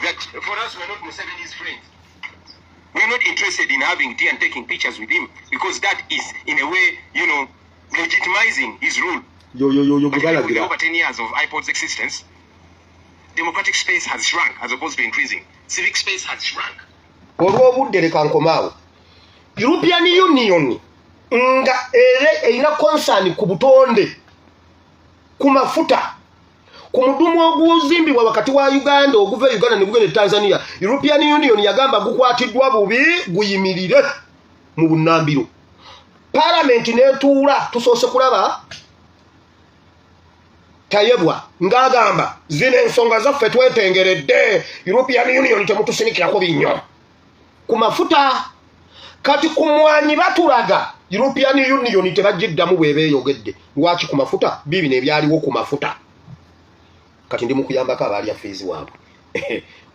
that for us, we're not Museveni's friends. We're not interested in having tea and taking pictures with him because that is, in a way, legitimizing his rule. But over 10 years of iPod's existence, democratic space has shrunk as opposed to increasing. Civic space has shrunk. European Union nga erina concern ku butonde ku mafuta ku mudumu oguzimbibwa wakati wa Uganda oguva Uganda ne gugenda Tanzania. European Union yagamba gukwatiddwa bubi guyimirire mu bunnambiro. Parliament netuula tusoose kulaba Tayebwa ng'agamba zino ensonga zaffe twetengeredde European Union temutusinikirako binnyo ku mafuta. Kati ku mwanyi batulaga European Union tebagiddamu bwebeeyogedde. Lwaki ku mafuta? Biibino ebyaliwo ku mafuta. Kati ndi mu kuyambako abaalya feezi waabwe.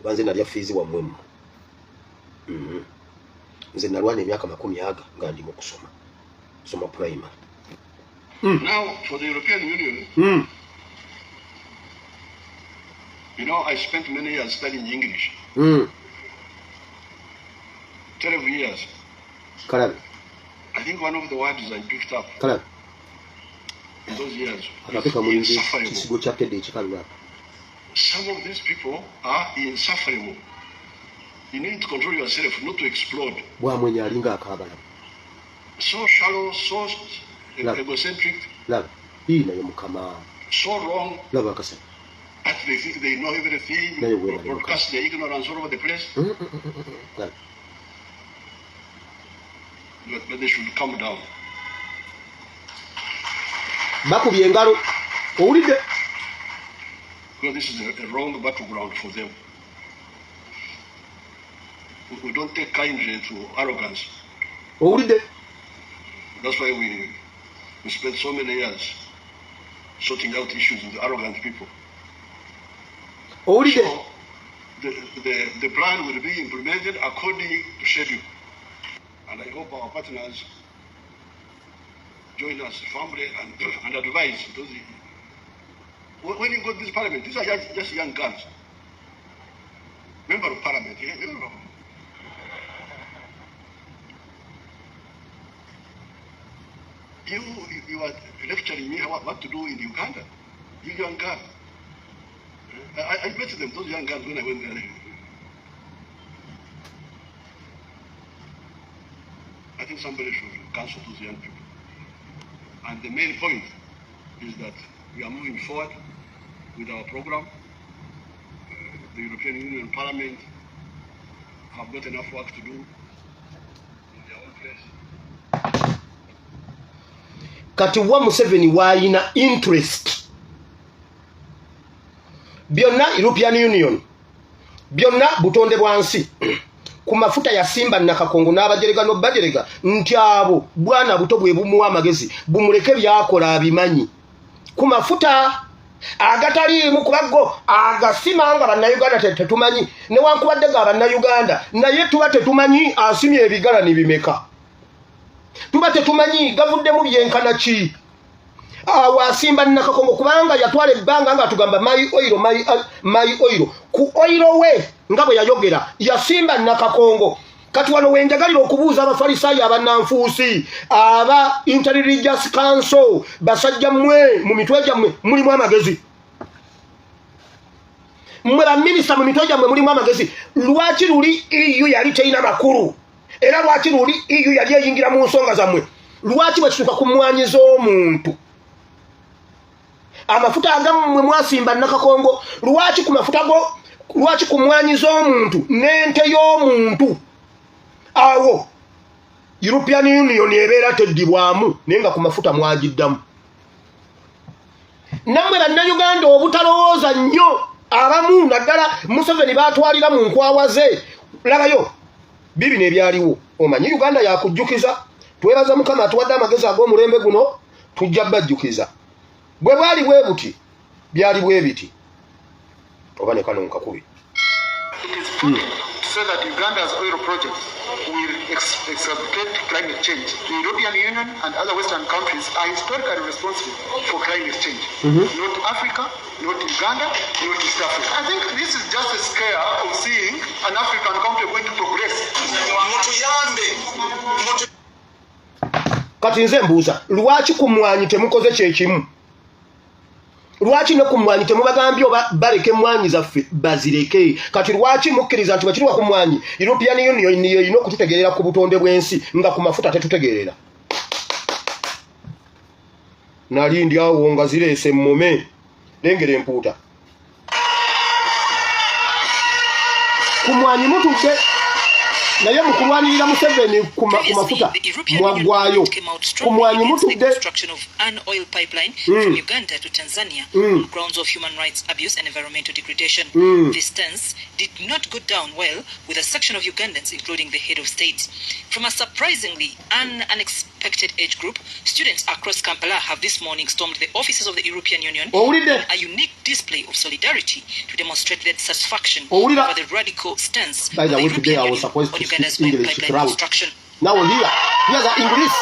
Banze nalya feezi wammwe. Nze nalwana emyaka 10 nga ndi mu kusoma. Soma primary. Now, for the European Union, I spent many years studying English. 12 years. Correct. I think one of the words I picked up in those years is insufferable. Some of these people are insufferable. You need to control yourself, not to explode. So shallow, so egocentric, so wrong, that they think they know everything, broadcast their ignorance all over the place. But they should come down. Because this is a wrong battleground for them. We don't take kindly to arrogance. That's why we spent so many years sorting out issues with arrogant people. So the plan will be implemented according to schedule. And I hope our partners join us firmly and advise. Because when you go to this parliament, these are just young guns. Member of parliament, You are lecturing me what to do in Uganda. You young girl. I met them, those young girls, when I went there. I think somebody should counsel those young people. And the main point is that we are moving forward with our program. The European Union Parliament have got enough work to do in their own place. Kati wa Museveni waina interest. Byonna European Union. Byonna butonde bwansi. Ku mafuta ya Simba na Kakongo n'abajerega no bajerega nti abo bwana buto bwe bumuwa amagezi bumuleke byakola abimanyi. Ku mafuta agatali mu kubago agasimanga bannayuganda tetumanyi ne wankubadde ga bannayuganda naye tuba tetumanyi asimye ebigala nibimeka tuba tetumanyi gavudde mu byenkana ki wasimba na Kakongo kubanga yatwala ebbanga nga tugamba my oil ku oil we ngabo yayogera yasimba na Kakongo kati wano wenjagalira okubuuza abafarisayo abannanfuusi aba Interreligious Council basajja mmwe mu mitwe gyammwe mulimu amagezi mmwe baminista mu mitwe gyammwe mulimu amagezi lwaki luli EU yali teyina makulu era lwaki luli EU yali eyingira mu nsonga zammwe lwaki bwekituuka ku mmwanyiza omuntu amafuta agammwe mwasimba na Kakongo lwaki ku mafuta go lwaki ku mmwanyiza omuntu n'ente y'omuntu awo European Union ebeera teddibwamu nenga ku mafuta mwagiddamu namwe bannayuganda obutalowooza nnyo abamu naddala Museveni baatwalira mu nkwawaze labayo bibi n'ebyaliwo omanyi Uganda yakujjukiza twebaza Mukama atuwadde amagezi ag'omulembe guno tujja bajjukiza bwe bwali bwe buti byali bwe biti oba ne kano nkakubi so that Uganda's oil projects will exacerbate climate change. The European Union and other Western countries are historically responsible for climate change. Not Africa, not Uganda, not East Africa. I think this is just a scare of seeing an African country going to progress. Kati nze mbuuza lwaki ku mmwanyi temukoze kyekimu lwaki no ku mmwanyi temubagambye oba baleke mmwanyi zaffe bazireke kati lwaki mukkiriza nti bakiriwa ku mmwanyi European Union niyo ino okututegerera ku butonde bw'ensi nga ku mafuta tetutegerera nali ndi awo nga zireese mmome lengera empuuta ku mmwanyi mutudde naye mukulwanirira Museveni ku mafuta mwagwayo ku mmwanyi mutudde an oil pipeline from Uganda to Tanzania on grounds of human rights abuse and environmental degradation. This stance did not go down well with a section of Ugandans, including the head of state. From a surprisingly unexpected age group, students across Kampala have this morning stormed the offices of the European Union in a unique display of solidarity to demonstrate their satisfaction over the radical stance of the European Union on Uganda's oil pipeline construction. Now here's the English.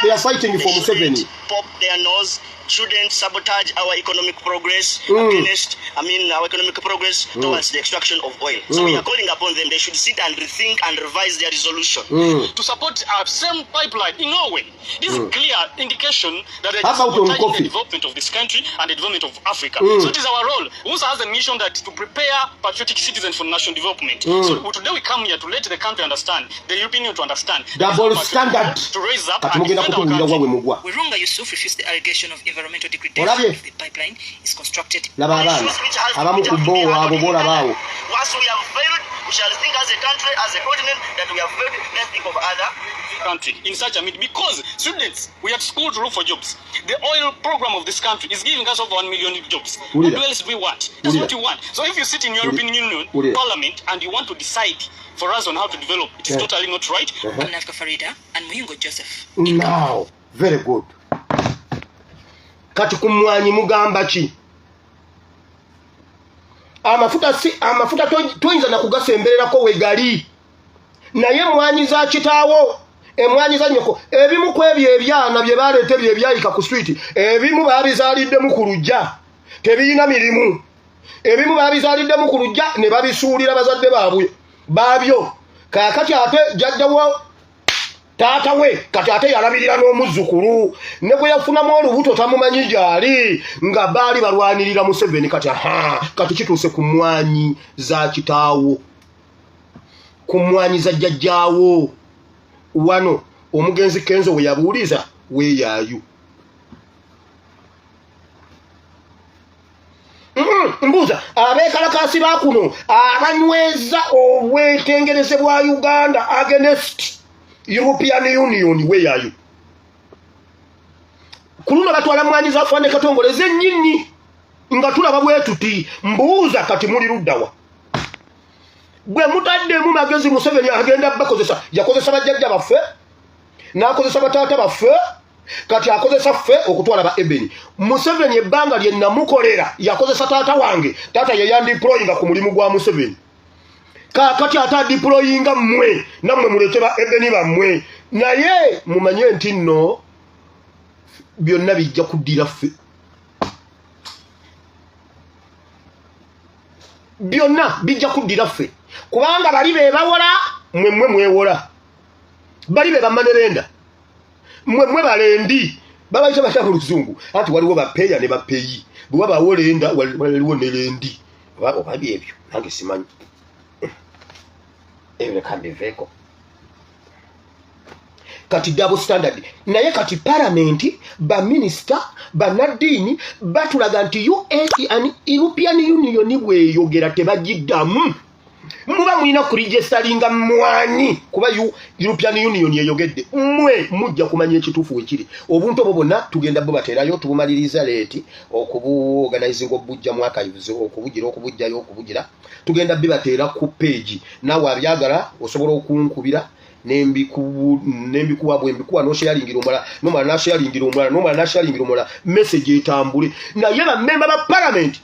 They are fighting for Museveni. Pop their nose, shouldn't sabotage our economic progress against, our economic progress towards the extraction of oil. So we are calling upon them, they should sit and rethink and revise their resolution. To support our same pipeline in Norway. This is a clear indication that they are sabotaging the development of this country and the development of Africa. So it is our role. We also has a mission that to prepare patriotic citizens for national development. So today we come here to let the country understand, the European Union to understand. Double standard. To raise up and defend our country. Wirunga Yusuf refused the allegation of environmental degradation if the pipeline is constructed. Once we have failed, we shall think as a country, as a continent, that we have failed. Let's think of other country in such a meeting because students, we are at school to look for jobs. The oil program of this country is giving us over 1 million jobs. What else do we want? That's what you want. So if you sit in European Union Parliament and you want to decide for us on how to develop, it is totally not right. Nafka Farida and Muyungo Joseph. Now, very good. Kati kumwanyi mugamba ki? Amafuta tuyinza na kugasembererako wegali. Naye mwanyi za kitaawo, emwanyi za nyoko, ebimu ku ebyo ebyana bye baleeta bye byayika ku street, ebimu baabizaalidde mu ku lujja. Tebiyina mirimu. ebimu babizaliddemu ku lujja ne babisuulira bazadde baabwe baabyo kaakati ate jjajjawo taata we kati ate yalabirira n'omuzzukulu ne bwe yafunamu olubuto tamumanyi gyali nga baali balwanirira Museveni kati kituuse ku mmwanyi za kitaawo ku mmwanyi za jjajjaawo wano omugenzi Kenzo we yabuuliza weeyaayo mbuuza abeekalakaasi baakuno abanyweza obwetengereze bwa Uganda against European Union weeyaayo kuluno batwala mmwanyi za Fande Katongole zennyini nga tulaba bwe tuti mbuuza kati muli luddawa gwe mutaddemu magezi Museveni agenda bakozesa yakozesa bajjajja baffe n'akozesa bataata baffe kati akozesa ffe okutwala ba Ebeni Museveni ebbanga lye namukolera yakozesa taata wange taata ye yandiployinga ku mulimu gwa Museveni kati ata deployinga mmwe nammwe mulete ba Ebeni bammwe naye mumanye nti nno byonna bijja kuddira ffe byonna bijja kuddira ffe kubanga bali be bawola mmwe mwewola bali be bamanerenda mmwe balendi babayita batya mu luzungu anti waliwo bapeya ne bapeyi bwe babawolenda waliwo ne lendi oba byebyo nange simanyi ebyo kambiveko kati double standard naye kati parliament ba minister banadini batulaga nti European Union bweyogera tebagiddamu muba mwina kuregisteringa mmwanyi kuba European Union yeyogedde mmwe mujja kumanya ekituufu wekiri obuntu obwo bonna tugenda bo baterayo tubumaliriza leeti okubu organizing obujja mwaka yuzo okubujjayo okubugira tugenda bibateera ku page nawe abyagala osobola okunkubira nembikuwa bwembikuwa no sharingira omala no sharingira omala message etambule naye ba member ba parliament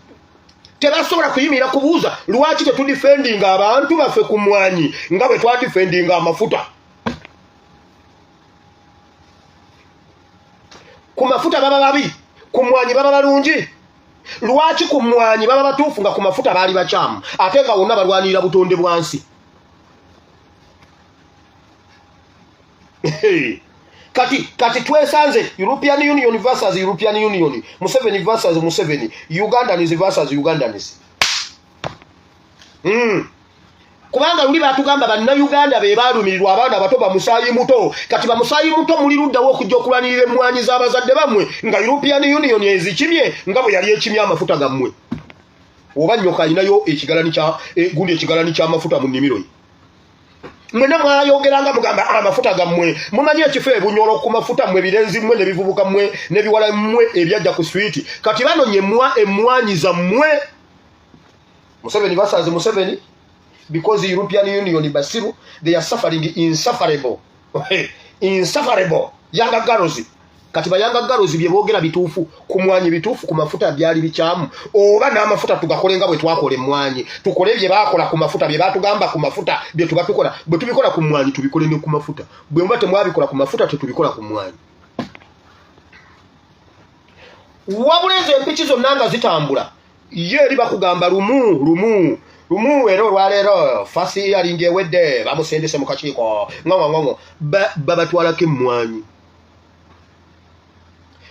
tebasobola kuyimira kubuuza lwaki tetudifendinga abantu baffe ku mmwanyi nga bwe twadifendinga amafuta ku mafuta baba babi ku mmwanyi baba balungi lwaki ku mmwanyi baba batuufu nga ku mafuta baali bakyamu ate nga wonna balwanirira butonde bwansi kati twesanze European Union versus European Union Museveni versus Museveni Ugandans versus Ugandans kubanga luli batugamba banna Uganda be balumirirwa abaana bato ba musayi muto kati ba musayi muto muli luddawo okujja okulanirira emmwanyi z'abazadde bammwe nga European Union ezikimye nga bwe yali ekimye amafuta gammwe oba nnyoka alinayo gundi ekigalani ky'amafuta mu nnimiro ye mwena mwayogeranga mugamba amafuta gammwe mumanyi ekifo ebunyolo ku mafuta mmwe birenzi mmwe ne bivubuka mmwe ne biwala mmwe ebyajja ku switi kati banonye emmwanyi zammwe Museveni versus Museveni because the European Union basiru they are suffering insufferable yanga girls kati bayanga girls bye boogera bituufu ku mmwanyi bituufu ku mafuta byali bikyamu oba n'amafuta tugakolenga bwe twakola emmwanyi tukole bye baakola ku mafuta bye batugamba ku mafuta bye tubatukola bwe tubikola ku mmwanyi tubikole ne ku mafuta bwe mba temwabikola ku mafuta tetubikola ku mmwanyi wabuleze empichi zonna nga zitambula ye eri bakugamba lumu era olwaleero fasi yalinga ewedde bamusendese mu kakiiko ng'ong'ong'o babatwalako emmwanyi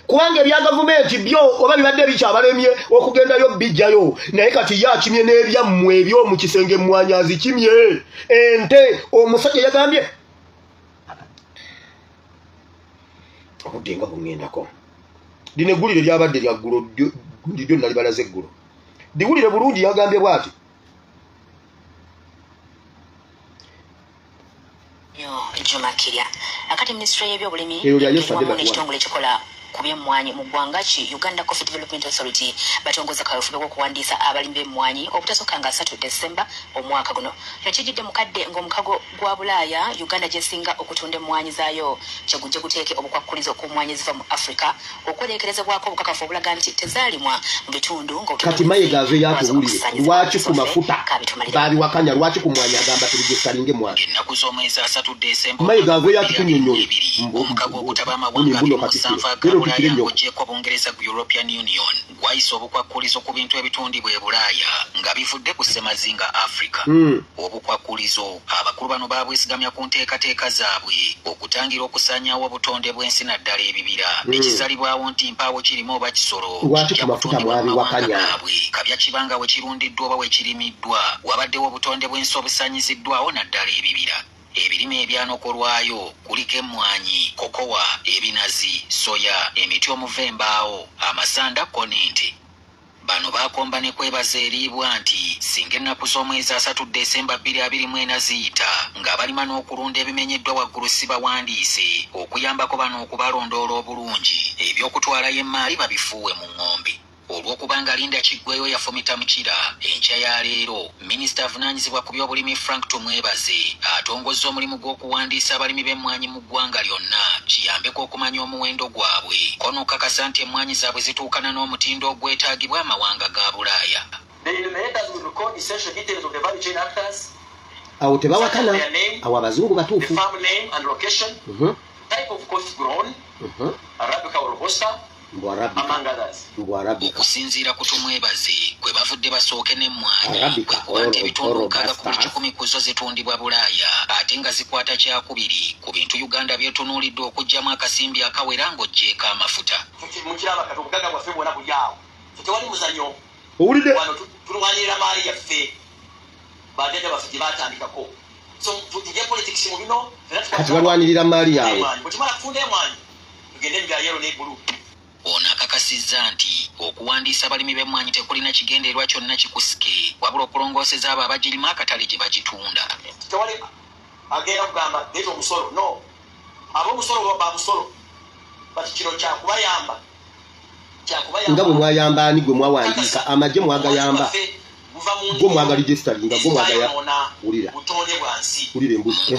kubanga ebya gavumenti byo oba bibadde bikyabalemye okugendayo bijjayo naye kati yakimye n'ebyammwe eby'omu kisenge emmwanyi azikimye ente omusajja yagambye obudde nga bung'endako lino eggulire lyabadde lya ggulo lyo nali balaze eggulo diwulire bulungi yagambye bw'ati Jumakirya akati ministry y'ebyobulimi n'ekitongole ekikola ku by'emmwanyi mu ggwanga ki Uganda Coffee Development Authority batongoza kaweefube w'okuwandiisa abalimi b'emmwanyi obutasooka nga 3 December omwaka guno yakijjidde mukadde ng'omukago gwa Bulaaya Uganda gyesinga okutunda emmwanyi zaayo kyegujje guteeke obukwakkulizo ku mmwanyi ziva mu Africa okwereekerezebwako obukakafu obulaga nti tezaalimwa mu bitundu kati Mayigaave yatuwulire lwaki ku mafuta babiwakanya lwaki ku mmwanyi agamba tuligisalinga emmwanyi ennaku z'omwezi 3 December Mayigaave yatukunnyonnyola omukago ogutaba amawanga 7 buttikire nnyo ku Bungereza ku European Union gwayisa obukwakulizo ku bintu ebitundibwa e Bulaaya nga bivudde ku ssemazinga Africa. Obukwakulizo abakulu bano baabwesigamya ku nteekateeka zaabwe okutangira okusaanyaawo obutonde bw'ensi naddala ebibira ekisalibwawo nti mpaawo kirimu oba kisolo lwaki mafuta mwabiwakanya kabya kibanga we kirundiddwa oba we kirimiddwa wabaddewo obutonde bw'ensi obusaanyiziddwawo naddala ebibira. Ebirime ebyanokolwayo kuliko emmwanyi, kokowa, ebinazi, soya, emiti omuvembaawo, amasanda konente. Bano bakomba ne kwebaza eriibwa nti singa ennaku z'omwezi 3 Desemba 2024 ziyita ng'abalima n'okulunda ebimenyeddwa waggulu si bawandiise okuyambako bano okubalondoola obulungi ebyokutwalayo emmaali babifuuwe mu ng'ombe. Olw'okubanga Linda Kiggweyo yafumita mukira enkya ya leero, minisita avunaanyizibwa ku by'obulimi Frank Tumwebaze atongozza omulimu gw'okuwandiisa abalimi b'emmwanyi mu ggwanga lyonna kiyambeko okumanya omuwendo gwabwe kono kakasa nti emmwanyi zaabwe zituukana n'omutindo ogwetaagibwa amawanga ga Bulaaya. Awo tebawakana awo abazungu batuufu. Okusinziira ku Tumwebaze kwe bavudde basooke n'emmwanyi kwe kuba nti ebitundu 6 ku zo zitundibwa Bulaaya ate nga zikwata kyakubiri ku bintu Uganda byetunuuliddwe okugyamu akasimbi akawera ng'oggyeko amafuta. Mukiraba kati obugaga bwaffe bwonna buli awo. Tewali muzanyo. Owulidde? Wano tulwanirira maali yaffe. Bajjajja baffe gye baatandikako. So tujje politics mu bino. Kati balwanirira maali yaabwe. Bwe tumala kufunda emmwanyi tugende embya yero ne bulu. Ono akakasizza nti okuwandiisa abalimi b'emmwanyi tekulina kigendererwa kyonna kikusike wabula okulongooseza abo abagirima akatale gye bagitunda. Tewali agenda kugamba leeta omusolo. No. Ab'omusolo ba musolo. Bati kino kyakubayamba. Nga bwe mwayamba ani gwe mwawandiika amagye mwagayamba gwe mwagaligestalinga gwe mwagayamba ulira embuzi.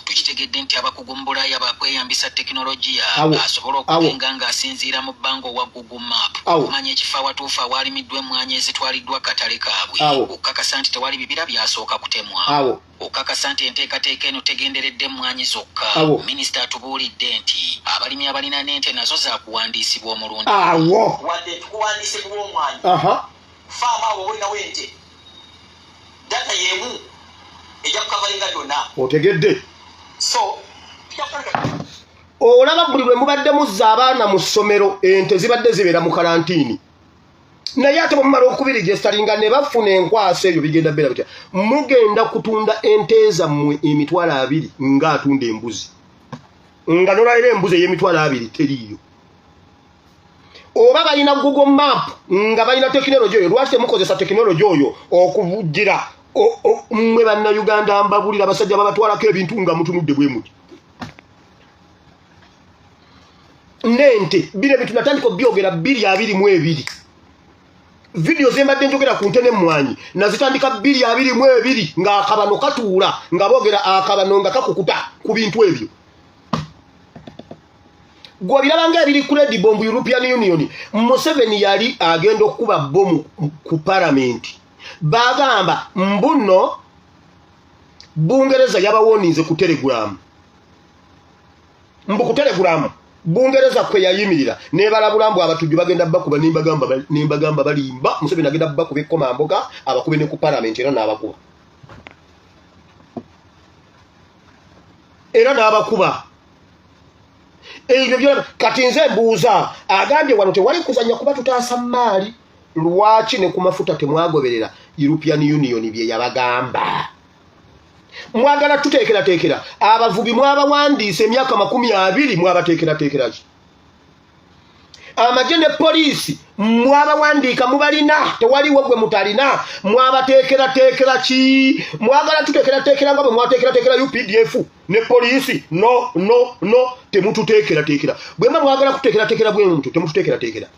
Tukitegedde nti abakugu mu Bulaaya bakweyambisa tekinologiya asobola okugenga ng'asinziira mu bbanga owa Google Map okumanya ekifo awatuufu awalimiddwa emmwanyi ezitwaliddwa katale kaabwe okukakasa nti tewali bibira byasooka kutemwawo okukakasa nti enteekateeka eno tegenderedde emmwanyi zokka. Minisita atubuulidde nti abalimi abalina n'ente nazo zaakuwandiisibwa omulundi wadde tukuwandiise ku lw'omwanyi faama awo olinawo ente data yeemu ejja kukavalinga byonna. Otegedde? So olaba buli lwe mubadde muzza abaana mu ssomero ente zibadde zibeera mu kalantiini naye ate bwemumala okubiregestalinga ne bafuna enkwasa eyo bigenda beera bitya mugenda kutunda ente zammwe emitwalo 2 ng'atunda embuzi nga nolwalira embuzi ey'emitwalo 2 teriiyo. Oba balina Google Map nga balina tekinologi oyo lwaki temukozesa tekinologi oyo okuvugira mmwe bannayuganda mbabulira abasajja babatwalako ebintu nga mutunudde bwe muti n'ente bino ebintu natandika obyogera 2022 video zembadde njogera ku nte n'emmwanyi nazitandika 2022 ng'akabano katuula nga boogera akabano nga kakukuta ku bintu ebyo. Gwe birabanga ebiri credible mu European Union. Museveni yali agenda okuba bomu ku parliament. Bagamba mbuno Bungereza yabawoninze ku Telegram. Mbu ku Telegram Bungereza kwe yayimirira ne balabulambu abatujju bagenda bakuba nimbagamba balimba Museveni agenda bakuba ekoma mboga abakube ne ku parliament era n'abakuba ebyo byo kati nze mbuuza agambye wano tewali kuzanya kuba tutaasa maali lwaki ne ku mafuta temwagoberera European Union bye yabagamba. Mwagala tuteekera abavubi mwabawandiisa emyaka 20 mwabateekera ki amagye ne poliisi mwabawandiika mubalina tewaliwo gwe mutalina mwabateekera ki mwagala tuteekera nga bwe mwateekera UPDF ne poliisi no temututeekera bwe mwagala kuteekera bwe muntu temututeekera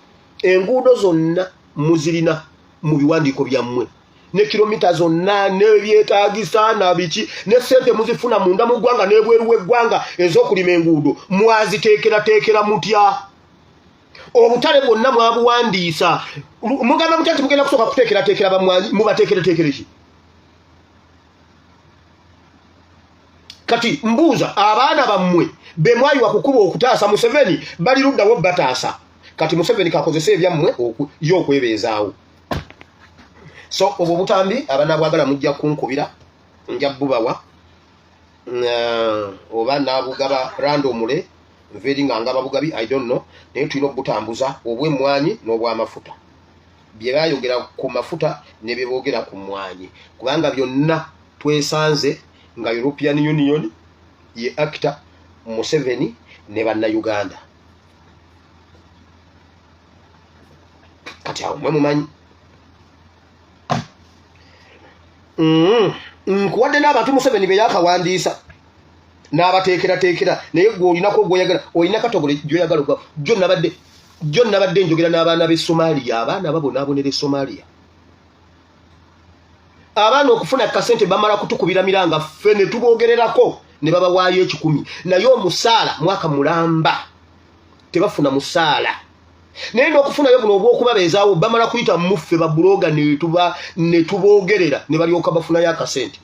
enguudo zonna muzirina mu biwandiiko byammwe ne kilomita zonna n'ebyetaagisa na biki ne sente muzifuna munda mu ggwanga n'ebweru w'eggwanga ez'okulima enguudo mwaziteekera mutya obutale bwonna mwabuwandiisa mugamba mutya nti mugenda kusooka kuteekera bamwanyi mubateekere ki kati mbuuza abaana bammwe bemwayiwa kukuba okutaasa Museveni bali luddawo bataasa kati Museveni kakozesa ebyammwe y'okwebeezaawo. So obwo butambi abaana bwagala mujja kunkubira nja bubawa oba nabugaba randomule nveri nga ngaba bugabi I don't know naye tulina okubutambuza obw'emmwanyi n'obw'amafuta bye bayogera ku mafuta ne bye boogera ku mmwanyi kubanga byonna twesanze nga European Union ye actor Museveni ne bannayuganda kati awo mwe mumanyi nkuwadde n'abantu Museveni be yakawandiisa n'abateekera naye gwe olinako gw'oyagala olina katogole gy'oyagala okuba jjo nabadde njogera n'abaana b'e Somalia abaana babonaabonera e Somalia abaana okufuna kasente bamala kutukubira miranga ffe ne tuboogererako ne babawaayo 10 naye omusaala mwaka mulamba tebafuna musaala naye n'okufunayo buno obw'okubabeezaawo bamala kuyita muffe babuloga ne tuboogerera ne balyoka bafunayo akasente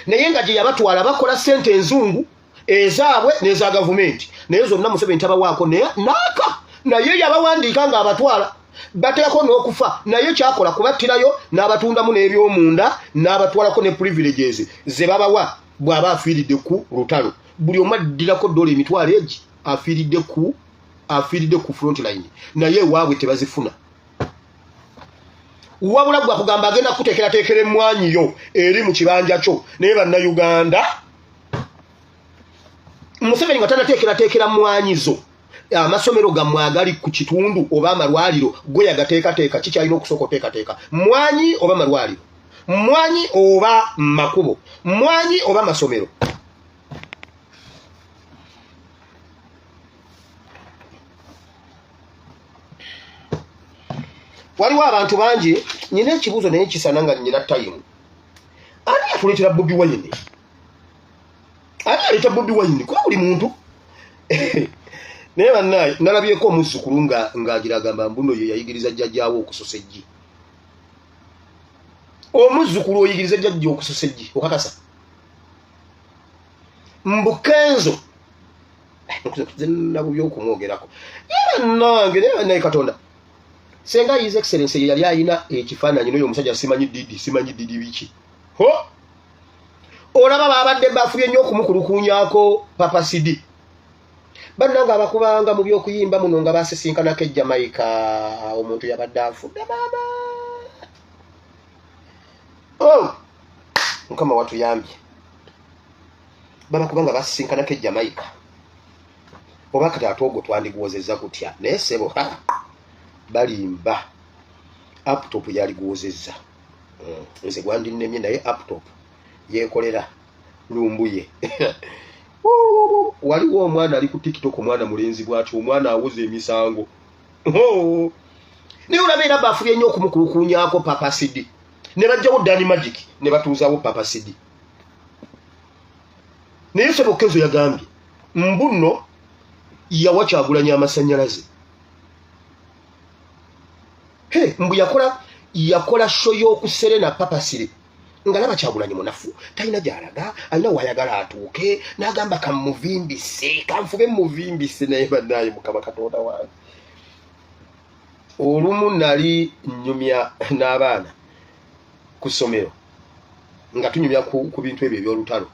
naye nga gye yabatwala bakola sente enzungu ezaabwe n'eza gavumenti naye zonna Museveni tabawaako naaka naye yabawandiika ng'abatwala bateeko n'okufa naye kyakola kubattirayo n'abatundamu n'ebyomunda n'abatwalako ne privileges ze babawa bw'aba afiiridde ku lutalo buli omu addirako dola emitwalo egi afiiridde ku front line naye waabwe tebazifuna wabula gwa kugamba agenda kuteekerateekera emmwanyi yo eri mu kibanja kyo naye bannayuganda Museveni nga tanateekerateekera mmwanyi zo amasomero gammwe agali ku kitundu oba amalwaliro gwe yagateekateeka kikyalina okusooka oteekateeka mmwanyi oba malwaliro mmwanyi oba makubo mmwanyi oba masomero waliwo abantu bangi nyina ekibuuzo naye kisana nga nyina tayimu ani yatuleetera Bobi Wine ani aleeta Bobi Wine kuba buli muntu naye bannaye nalabyeko omuzzukulu ng'agira agamba mbuno ye yayigiriza jjajjaawo okusosa eggi omuzzukulu oyigiriza jjajja okusosa eggi okakasa mbukenzo nabuby okumwogerako ye bannange naye bannaye Katonda senga His Excellency yali ayina ekifaananyi n'oyo omusajja simanyi didi biki olaba babadde bafubye nnyo okumukulukuunyako Papa Sidi bannanga abakubanga mu by'okuyimba muno nga basesinkanako e Jamaica omuntu yabadde afudde maama Mukama watuyambye babakubanga basesinkanako e Jamaica oba kati ate ogwo twandigwozezza kutya naye sebo balimba laptop yaligwozezza nze gwandinnemye naye laptop yekolera lumbuye waliwo omwana ali ku TikTok omwana mulenzi bwatyo omwana awoza emisango naye olabeera bafubye nnyo okumukulukuunyako Papa Sidi ne bajjawo Danny Magic ne batuuzaawo Papa Sidi naye Sebo Kenzo yagambye mbuno yawa Kyagulanyi amasannyalaze mbu yakola show y'okuserena Papa Sidi nga laba Kyagulanyi munafu talina gy'alaga alina wayagala atuuke n'agamba kamuvimbise kanfube muvimbise naye bannaye Mukama Katonda wange olumu nali nnyumya n'abaana ku ssomero nga tunyumya ku bintu ebyo eby'olutalo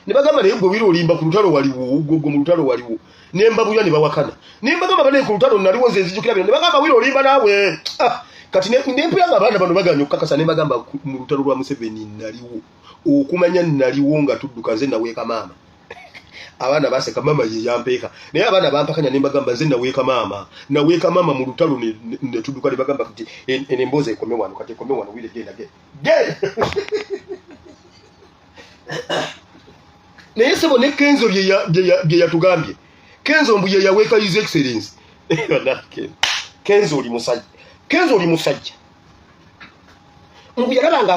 ne bagamba naye gwe wira olimba ku lutalo waliwo gwe mu lutalo waliwo ne mbabulya ne bawakana ne mbagamba bane ku lutalo naliwo nze nzijukira bino ne bagamba wira olimba naawe kati nempulanga abaana bano baganya okukakasa ne bagamba mu lutalo lwa Museveni naliwo okumanya naliwo nga tudduka nze naweeka maama abaana baseka maama ye yampeeka naye abaana bampakanya ne bagamba nze naweeka maama mu lutalo ne tudduka ne bagamba kati emboozi ekome wano kati ekome wano wire genda naye Sebo ne Kenzo bye yatugambye Kenzo mbu ye yaweeka His Excellency Kenzo oli musajja mbu yalabanga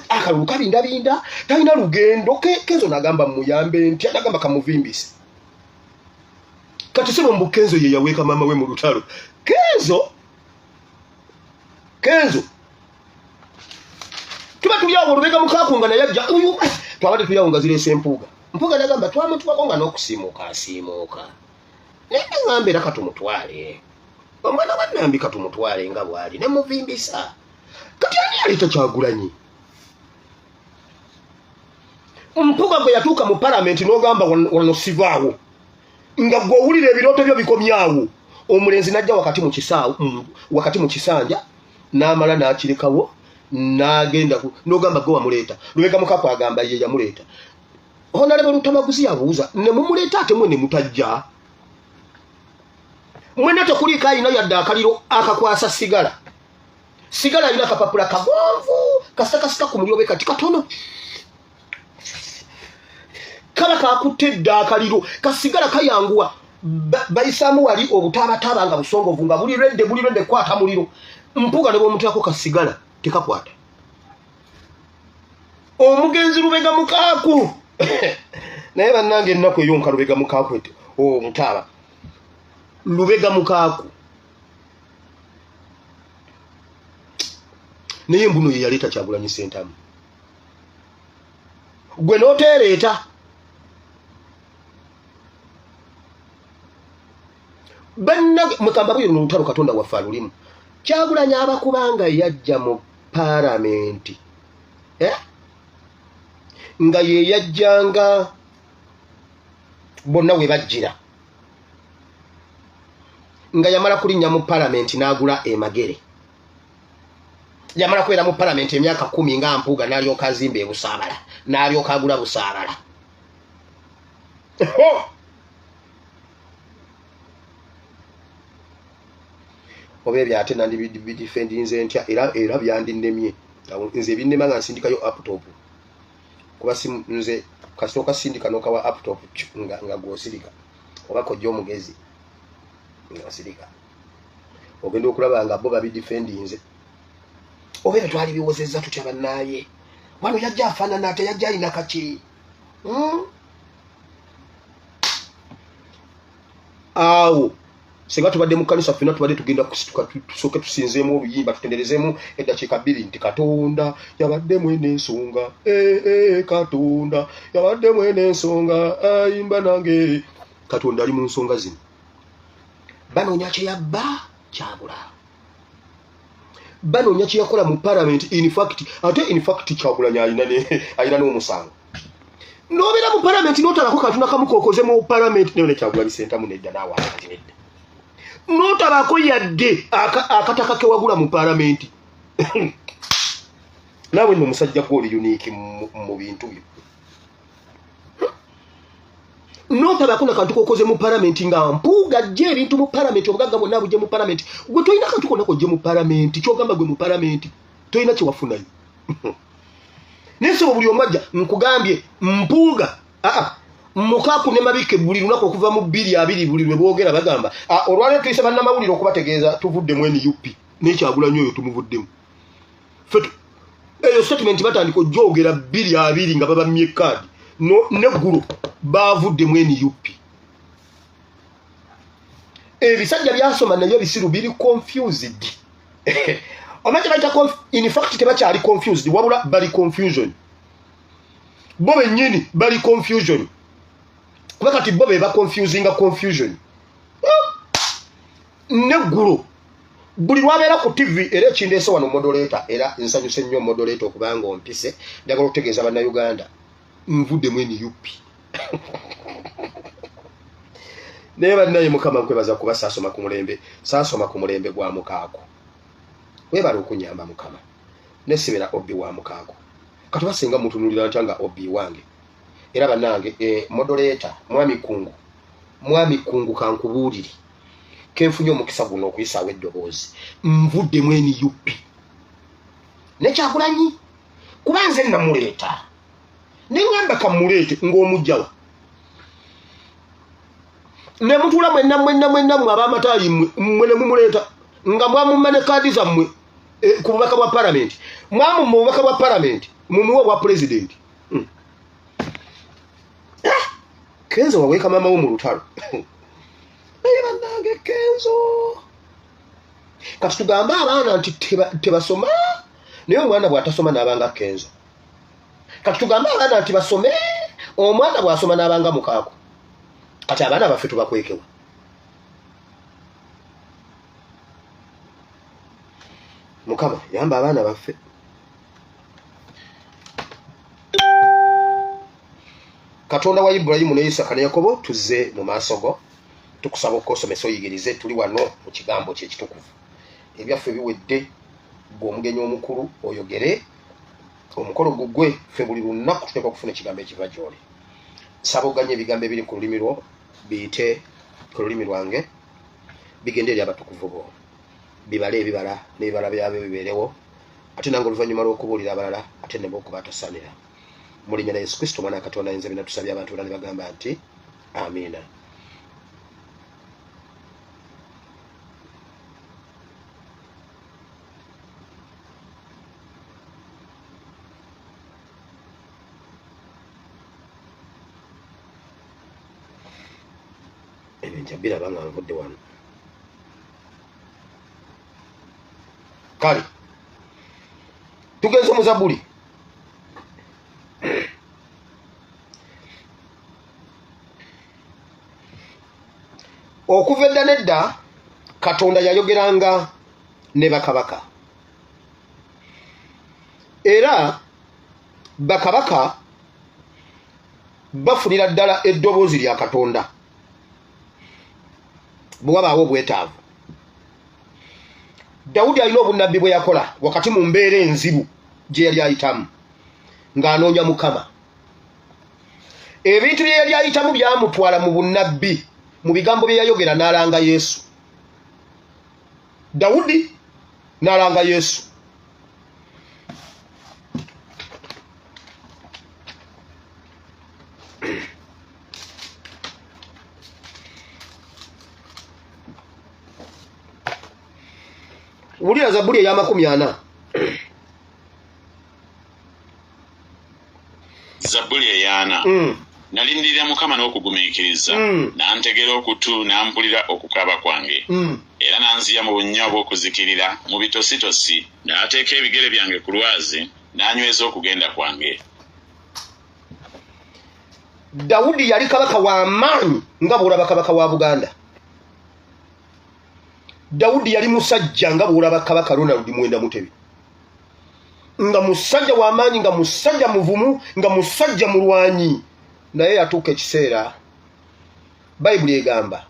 akalulu kabindabinda talina lugendo Kenzo n'agamba muyambe nti n'agamba kamuvimbise kati Sebo mbu Kenzo ye yaweeka maama we mu lutalo Kenzo tuba tuli awo olubega mukaakunga naye ajja twabadde tuli awo nga zireese empuuga Mpuga nagamba twamutwako nga n'okusiimuuka asiimuuka. Naye ngambe era katumutwale. Omwana wa Nambi katumutwale nga bw'ali ne muvimbisa. Kati ani yaleeta Kyagulanyi? Mpuga bwe yatuuka mu palamenti n'ogamba wano sivaawo. Nga gw'owulira ebirooto byo bikomyawo. Omulenzi najja wakati mu kisanja n'amala n'akirekawo n'agenda n'ogamba gwe wamuleeta. Lubega Mukaku agamba ye yamuleeta. Honorable Lutamaguzi yabuuza ne mumuleeta ate mwe ne mutajja. Mwena tekuliika alina yadde akaliro akakwasa sigala. Sigala alina akapapula kagonvu kasakasika ku muliro be kati katono. Kaba kakutte dda akaliro kasigala kayanguwa. Bayisaamu wali obutabataba nga busongovu nga buli redde kwata muliro. Mpuga ne bw'omutako kasigala tekakwata. Omugenzi Lubega Mukaku. Naye bannange ennaku eyonka Lubega Mukaku ete mutaba. Lubega Mukaku. Naye mbuno ye yaleeta Kyagulanyi Ssentamu. Gwe n'otereeta. Bannange mukamba bwe n'olutalo Katonda waffe alulimu. Kyagulanyi abakubanga yajja mu palamenti. Nga ye yajjanga bonna we bajjira. Nga yamala kulinnya mu palamenti n'agula emagere. Yamala kwera mu palamenti emyaka 10 nga Mpuga n'alyoka azimba Busaabala. N'alyoka agula Busaabala. Obebi ate nandi bidifendinze ntya era byandinnemye. Nze binnema nga nsindikayo laptop. Kuba nze kasooka sindika n'okawa laptop nga gwosirika. Oba kojja omugezi. Nga sirika. Ogenda okulaba nga bo babidifendinze. Obeera twali biwozezza tutya bannaye. Wano yajja afaanana ate yajja alina kaki. Awo singa tubadde mu kkanisa ffenna tubadde tugenda kusituka tusooke tusinzeemu oluyimba tutenderezeemu eddakiika 2 nti Katonda yabadde mwene ensonga Katonda yabadde mwene ensonga ayimba nange. Katonda ali mu nsonga zino. Banoonya kye yabba kyabula. Banoonya kye yakola mu palamenti in fact Kyagulanyi alina n'omusango. N'obeera mu palamenti n'otalako katuna kamu kokoze mu palamenti nayo ne Kyagulanyi Ssentamu nedda naawe nedda. N'otalako yadde akataka ke wagula mu palamenti. Naawe nno omusajja gw'oli unique mu bintu byo. N'otalako nakantu kokoze mu palamenti nga Mpuga ajja ebintu mu palamenti obugagga bwonna bujje mu palamenti. Gwe tolina kantu konna kojje mu palamenti kyogamba gwe mu palamenti tolina kye wafunayo. Neso buli omajja nkugambye Mpuga Mukaku ne Mabike buli lunaku okuva mu 2 buli lwe boogera bagamba olwaleero tuyise bannamawulire okubategeeza tuvudde mu NUP ne Kyagulanyi oyo tumuvuddemu. Fetu eyo statement batandika ojjoogera 2 nga babamye kaadi neggulu bavudde mu NUP. Ebisajja byasoma nayo bisiru biri confused. Omaje baita in fact tebakyali confused wabula bali confusion. Bo bennyini bali confusion. Kuba kati bo be ba confusinga confusion. Neggulu buli lwabeera ku TV era ekindeese wano moderator era nsanyuse nnyo moderator okubanga ompise njagala okutegeeza bannayuganda nvudde mu NUP. Naye bannaye Mukama nkwebaza kuba saasoma ku mulembe gwa Mukaku. Webala okunyamba Mukama. Nesibera Obi wa Mukaku. Kati basinga mutunulira ntanga Obi wange. Era bannange moderator mwami kungu kankubuulire. Kenfunye omukisa guno okuyisaawo eddoboozi. Nvudde mu NUP. Ne Kyagulanyi kuba nze namuleeta. Nengamba kamuleete ng'omujjawa. Ne mutula mwenna ab'amataali mmwe ne mumuleeta nga mwamumane kaadi zammwe ku bubaka bwa palamenti. Mwamu mu bubaka bwa palamenti mumuwa bwa president. Kenzo waweeka mama wo mu lutalo. Naye bannange Kenzo. Kati tugamba abaana nti tebasoma naye omwana bw'atasoma n'abanga Kenzo. Kati tugamba abaana nti basome omwana bw'asoma n'abanga mukaako kati abaana baffe tubakwekewa. Mukama yamba abaana baffe. Katonda wa Ibrahimu ne Isaka ne Yakobo tuzze mu maaso go tukusaba okosomesa oyigirize tuli wano mu kigambo kye kitukuvu. Ebyaffe biwedde bw'omugenyi omukulu oyogere omukolo gugwe ffe buli lunaku tuteekwa okufuna ekigambo ekiva gy'oli. Saba oganye ebigambo ebiri ku lulimi lwo biyite ku lulimi lwange bigende eri abatukuvu bo bibale ebibala n'ebibala byabyo bibeerewo ate nange oluvannyuma lw'okubuulira abalala ate ne b'okubatasanira mu linnya lya Yesu Kristo mwana Katonda ayinza bina tusabye abantu bonna ne bagamba nti amiina. Njabira banga nvudde wano. Kale tugenze mu Zabbuli okuva edda nedda Katonda yayogeranga ne bakabaka era bakabaka bafunira ddala eddoboozi lya Katonda bwabaawo obwetaavu. Dawudi alina obunnabbi bwe yakola wakati mu mbeera enzibu gye yali ayitamu ng'anoonya Mukama. Ebintu bye yali ayitamu byamutwala mu bunnabbi mu bigambo bye yayogera n'alanga Yesu. Dawudi n'alanga Yesu. Wulira Zabbuli eya 40. Zabbuli eya 4. Nalindirira Mukama n'okugumiikiriza n'antegera okutu n'ampulira okukaaba kwange era n'anziya mu bunnya obw'okuzikirira mu bitositosi n'ateeka ebigere byange ku lwazi n'anyweza okugenda kwange. Dawudi yali kabaka wa maanyi nga bw'olaba kabaka wa Buganda. Dawudi yali musajja nga bw'olaba kabaka Ronald Mwenda Mutebi. Nga musajja wa maanyi, nga musajja muvumu, nga musajja mulwanyi. Naye yatuuka ekiseera Bayibuli egamba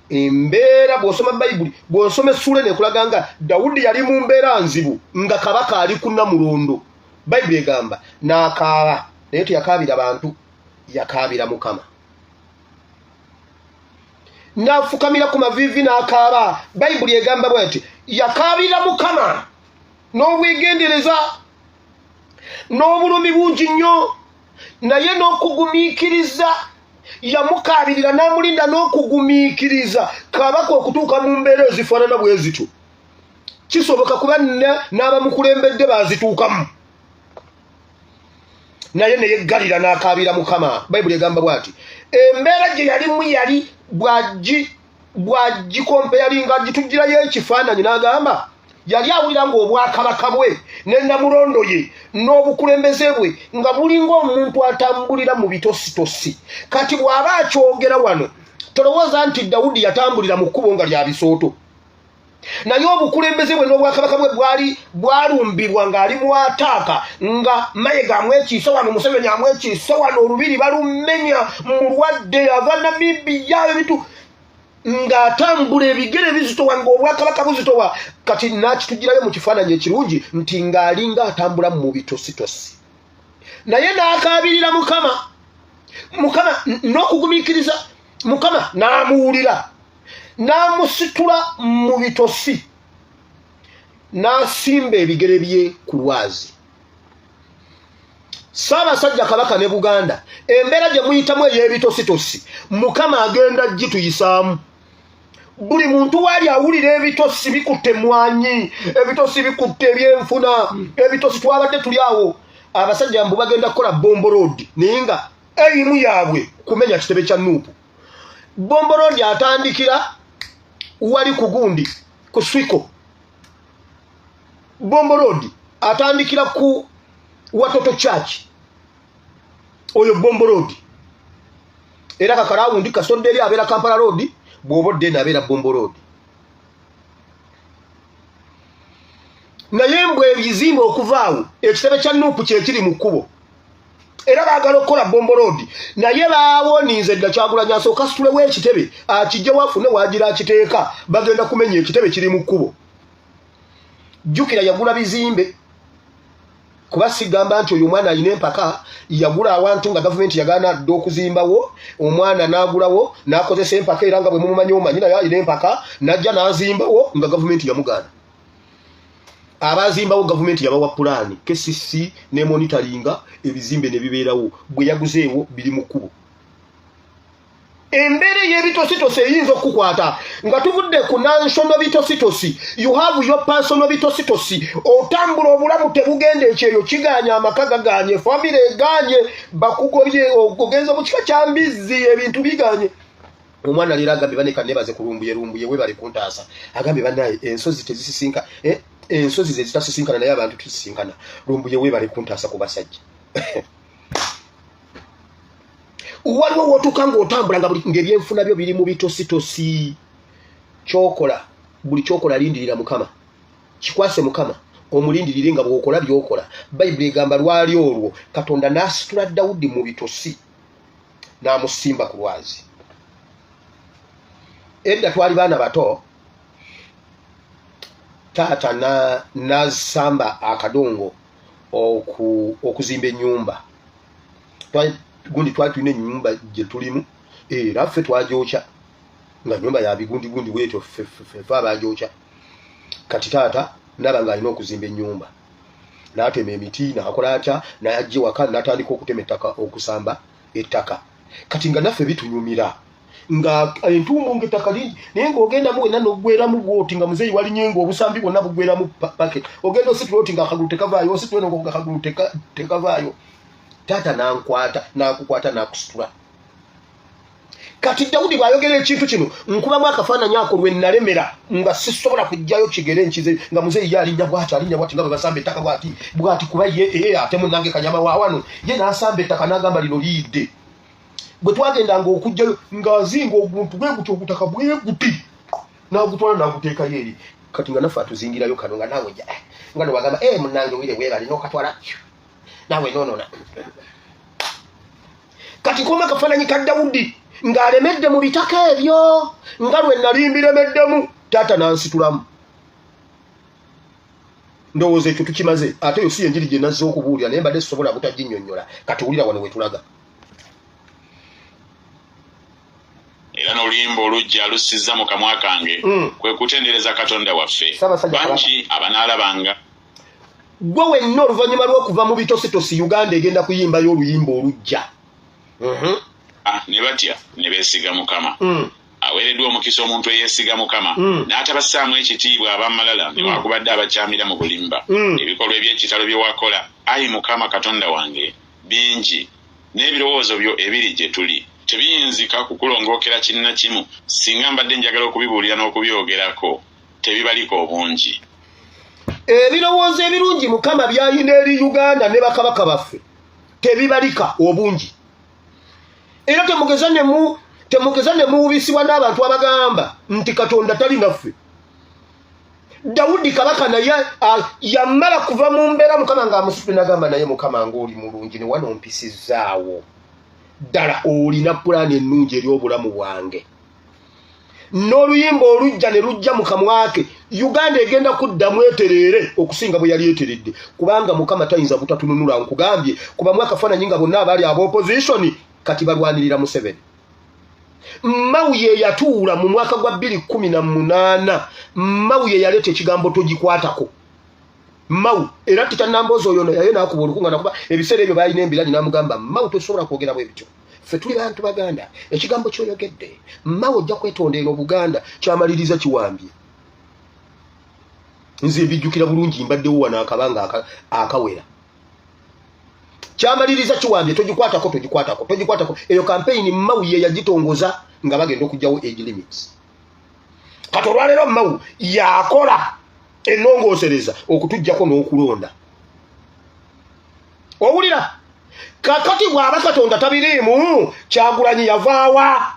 embeera bw'osoma Bayibuli bw'osoma essula nekulaga nga Dawudi yali mu mbeera nzibu nga kabaka ali ku Namulondo. Bayibuli egamba n'akaaba naye teyakaabira bantu yakaabira Mukama. N'afukamira ku maviivi n'akaaba. Bayibuli egamba bw'eti yakaabira Mukama n'obwegendereza n'obulumi bungi nnyo naye n'okugumiikiriza yamukaabirira n'amulinda n'okugumiikiriza kabaka okutuuka mu mbeera ezifaanana bwe zityo. Kisoboka kuba n'abamukulembedde bazituukamu naye ne yeggalira n'akaabira Mukama. Bayibuli egamba bw'ati embeera gye yalimu yali bw'agikompeyalinga nga agitugirayo ekifaananyi n'agamba yali awulira ng'obwakabaka bwe ne Namulondo ye n'obukulembeze bwe nga bulinga omuntu atambulira mu bitositosi. Kati bw'aba akyogera wano tolowooza nti Dawudi yatambulira mu kkubo nga lya bisooto. Naye obukulembeze bwe n'obwakabaka bwe bwalumbirwa ng'ali mu ataaka nga Mayiga amwekiise wano, Museveni amwekiise wano, olubiri balumenya, mulwadde ava Namibiya ebintu ng'atambula ebigere bizitowa ng'obwakabaka buzitowa. Kati nakitugirayo mu kifaananyi ekirungi nti ng'alinga atambula mu bitositosi naye n'akaabirira Mukama n'okugumiikiriza. Mukama n'amuwulira n'amusitula mu bitosi n'asimba ebigere bye ku lwazi. Ssaabasajja Kabaka ne Buganda embeera gye muyitamu ey'ebitositosi Mukama agenda gituyisaamu. Buli muntu waali awulira ebitosi bikutte mwanyi, ebitosi bikutte ebyenfuna, ebitosi twabadde tuli awo abasajja mbu bagenda kukola Bombo Road naye nga eyimu yaabwe kumenya kitebe kya Nuupu. Bombo Road atandikira wali ku Gundi ku Swiko. Bombo Road atandikira ku Watoto Church. Oyo Bombo Road era kakalawu ndi kasonde eri abeera Kampala Road bw'obodde n'abeera Bombo Road. Naye mbwe ebizimbe okuvaawo ekitebe kya Nuupu kye kiri mu kkubo era baagala okukola Bombo Road naye baawoniinze dda Kyagulanyi asooka asitulewo ekitebe akijja wafune waagira akiteeka bagenda kumenya ekitebe kiri mu kkubo. Jjukira yagula bizimbe kuba sigamba nti oyo omwana alina empaka yagula awantu nga gavumenti yagaana dda okuzimbawo omwana n'agulawo n'akozesa empaka era nga bwe mumumanyi omanyi naye alina empaka n'ajja n'azimbawo nga gavumenti yamugaana. Abazimbawo gavumenti yabawa pulaani KCC ne monitoringa ebizimbe ne bibeerawo bwe yaguzeewo biri mu kkubo. Embere y'ebitositosi eyinza okukwata nga tuvudde ku national bitositosi you have your personal bitositosi otambula obulamu tebugenda ekyeyo kiganya amaka gaganye famire eganye bakugobye ogenza mu kika kya mbizzi ebintu biganye. Omwana lera agambe baneka nebaze kulumbuye we bali kuntaasa agambe banaye ensozi tezisisinka ensozi zezitasisinkana naye abantu tusisinkana lumbuye we bali kuntaasa ku basajja. Waliwo wotuka ng'otambula nga buli ng'ebyenfuna byo biri mu bitositosi. Kyokola buli kyokola lindirira Mukama, kikwase Mukama omulindirire nga bw'okola by'okola. Bayibuli egamba lwali olwo Katonda n'asitula Dawudi mu bitosi n'amusimba ku lwazi. Edda twali baana bato taata n'asamba akadongo okuzimba ennyumba. Gundi twatulina ennyumba gye tulimu era ffe twagyokya nga nnyumba ya bigundi bwetyo ffe abagyokya. Kati taata naba ng'alina okuzimba ennyumba n'atema emiti n'akola atya n'ajja ewaka n'atandika okutema ettaka okusamba ettaka. Kati nga naffe bitunyumira nga entumbu ng'ettaka lingi naye ng'ogendamu wena n'oggweramu bwoti nga muzeeyi walinyenga obusambi bwonna bugweramu paket ogenda ositula oti nga akagulu tekavaayo ositula nga akagulu tekavaayo. Taata n'akukwata n'akusitula. Kati Dawudi bw'ayogera ekintu kino nkubamu akafaananyi ako lwe nalemera nga sisobola kujjayo kigere nkize nga muzeeyi ye alinnya bw'ati nga bwe basamba ettaka bw'ati kuba ye ate munnange kanyama wa wano ye n'asamba ettaka n'agamba lino liyidde. Bwe twagendanga okujjayo ng'azinga oguntu bwe guti ogutaka bwe guti n'agutwala n'aguteekayo eri. Kati nga naffe atuzingirayo kano nga naawe nga nowagamba munnange wire weebali n'okatwala nawe nonona. Kati koma kafaananyi ka Dawudi ng'alemedde mu bitaka ebyo nga lwe nali mbiremeddemu taata n'ansitulamu. Ndowooza ekyo tukimaze ate yo si enjiri gye nazze okubuulira naye mbadde sisobola butaginnyonnyola. Kati wulira wano we tulaga. Era n'oluyimba olujja alussizza mu kamwa kange kwe kutendereza Katonda waffe. Bangi abanaalabanga gwe wenna oluvannyuma lw'okuva mu bitositosi Uganda egenda kuyimbayo oluyimba olujja. Ne batya ne beesiga Mukama. Aweereddwa omukisa omuntu eyeesiga Mukama n'atabassaamu ekitiibwa ab'amalala newakubadde abakyamira mu bulimba. Ebikolwa eby'ekitalo bye wakola ayi Mukama Katonda wange bingi n'ebirowoozo byo ebiri gye tuli tebiyinzika kukulongookera kinnakimu singa mbadde njagala okubibuulira n'okubyogerako tebibaliko obungi. Ebirowoozo ebirungi Mukama byayina eri Uganda ne bakabaka baffe tebibalika obungi. Era temugeza ne muubisibwa n'abantu abagamba nti Katonda tali naffe. Dawudi kabaka naye yamala kuva mu mbeera Mukama ng'amusitule n'agamba naye Mukama ng'oli mulungi ne wano mpisizaawo. Ddala olina pulaani ennungi eri obulamu bwange. N'oluyimba olujja ne lujja mu kamwa ke Uganda egenda kuddamu etereere okusinga bwe yali eteredde kubanga Mukama tayinza butatununula. Nkugambye kubamu akafaananyi nga bonna abaali ab'opposition kati balwanirira Museveni. Mmawu ye yatuula mu mwaka gwa 2018 Mmawu ye yaleeta ekigambo togikwatako. Mmawu era titanambooza oyo naye n'akuba olukuŋŋaana kuba ebiseera ebyo baalina embirani n'amugamba Mmawu tosobola kwogera bwe bityo. Ffe tuli bantu Baganda ekigambo ky'oyogedde Mmawu ojja kwetondera Obuganda kyamaliriza kiwambye. Nze mbijjukira bulungi mbaddewo wano akabanga akawera. Kyamaliriza kiwambye togikwatako. Eyo campaign Mmawu ye yagitongoza nga bagenda okugyawo age limits. Kati olwaleero Mmawu yakola ennongoosereza okutuggyako n'okulonda. Owulira kakati bwaba Katonda tabirimu Kyagulanyi yavaawa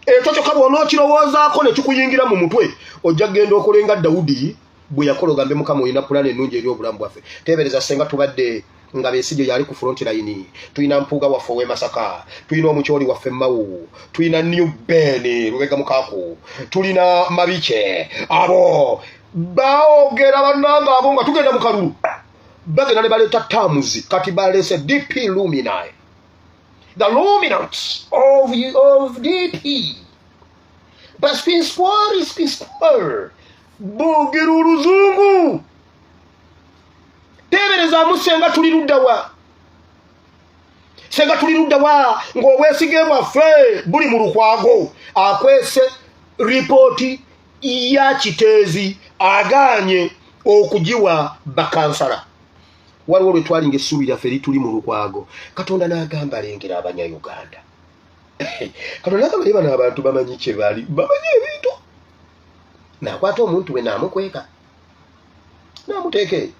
ekyo kyokka bw'onookirowoozaako ne kikuyingira mu mutwe ojja kgenda okulenga Dawudi bwe yakologambe Mukama olina pulaani ennungi eri obulamu bwaffe. Teebereza senga tubadde nga Besigye yali ku front line, tulina Mpuuga waffe ow'e Masaka, tulina Omukyoli waffe Mawu, tulina New Ben Lubega Mukaako, tulina Mabike, abo baogera bannanga abo nga tugenda mu kalulu bagenda ne baleeta tamuzi kati baleese DP Luminai, the luminants of DP baspinspor boogera oluzungu. Teeberezaamu senga tuli ludda wa ng'obwesige bwaffe buli mu lukwago akwese ripooti ya kiteezi agaanye okugiwa bakansala. Waliwo lwe twalinga essuubi lyaffe lituli mu lukwago. Katonda n'agamba alengera Abanyayuganda. Katonda n'agamba naye bano abantu bamanyi kye bali, bamanyi ebintu. N'akwata omuntu we n'amukweka n'amuteeka eyo.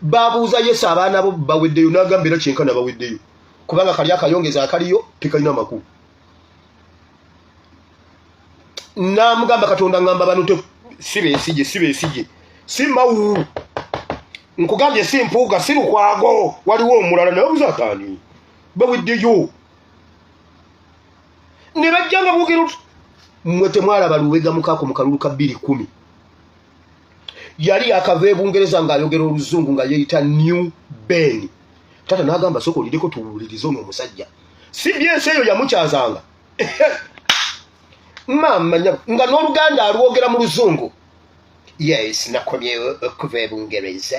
Babuuza Yesu abaana bo baweddeyo n'agamba era kyenkana baweddeyo kubanga kali akayongeza akaliyo tekalina makulu. N'amugamba Katonda ngamba bano si beesige si Mawu nkugambye si Mpuuga si Lukwago waliwo omulala naye buzaataani baweddeyo ne bajja nga boogera mmwe temwalaba Lubega Mukaako mu kalulu ka 210 yali akava e Bungereza ng'ayogera oluzungu nga yeeyita New Ben. Tata n'agamba sooka oliddeko tuwulirize ono omusajja si byensi eyo yamukyazanga mama nga n'Oluganda alwogera mu luzungu. Yes, nakomye okuva e Bungereza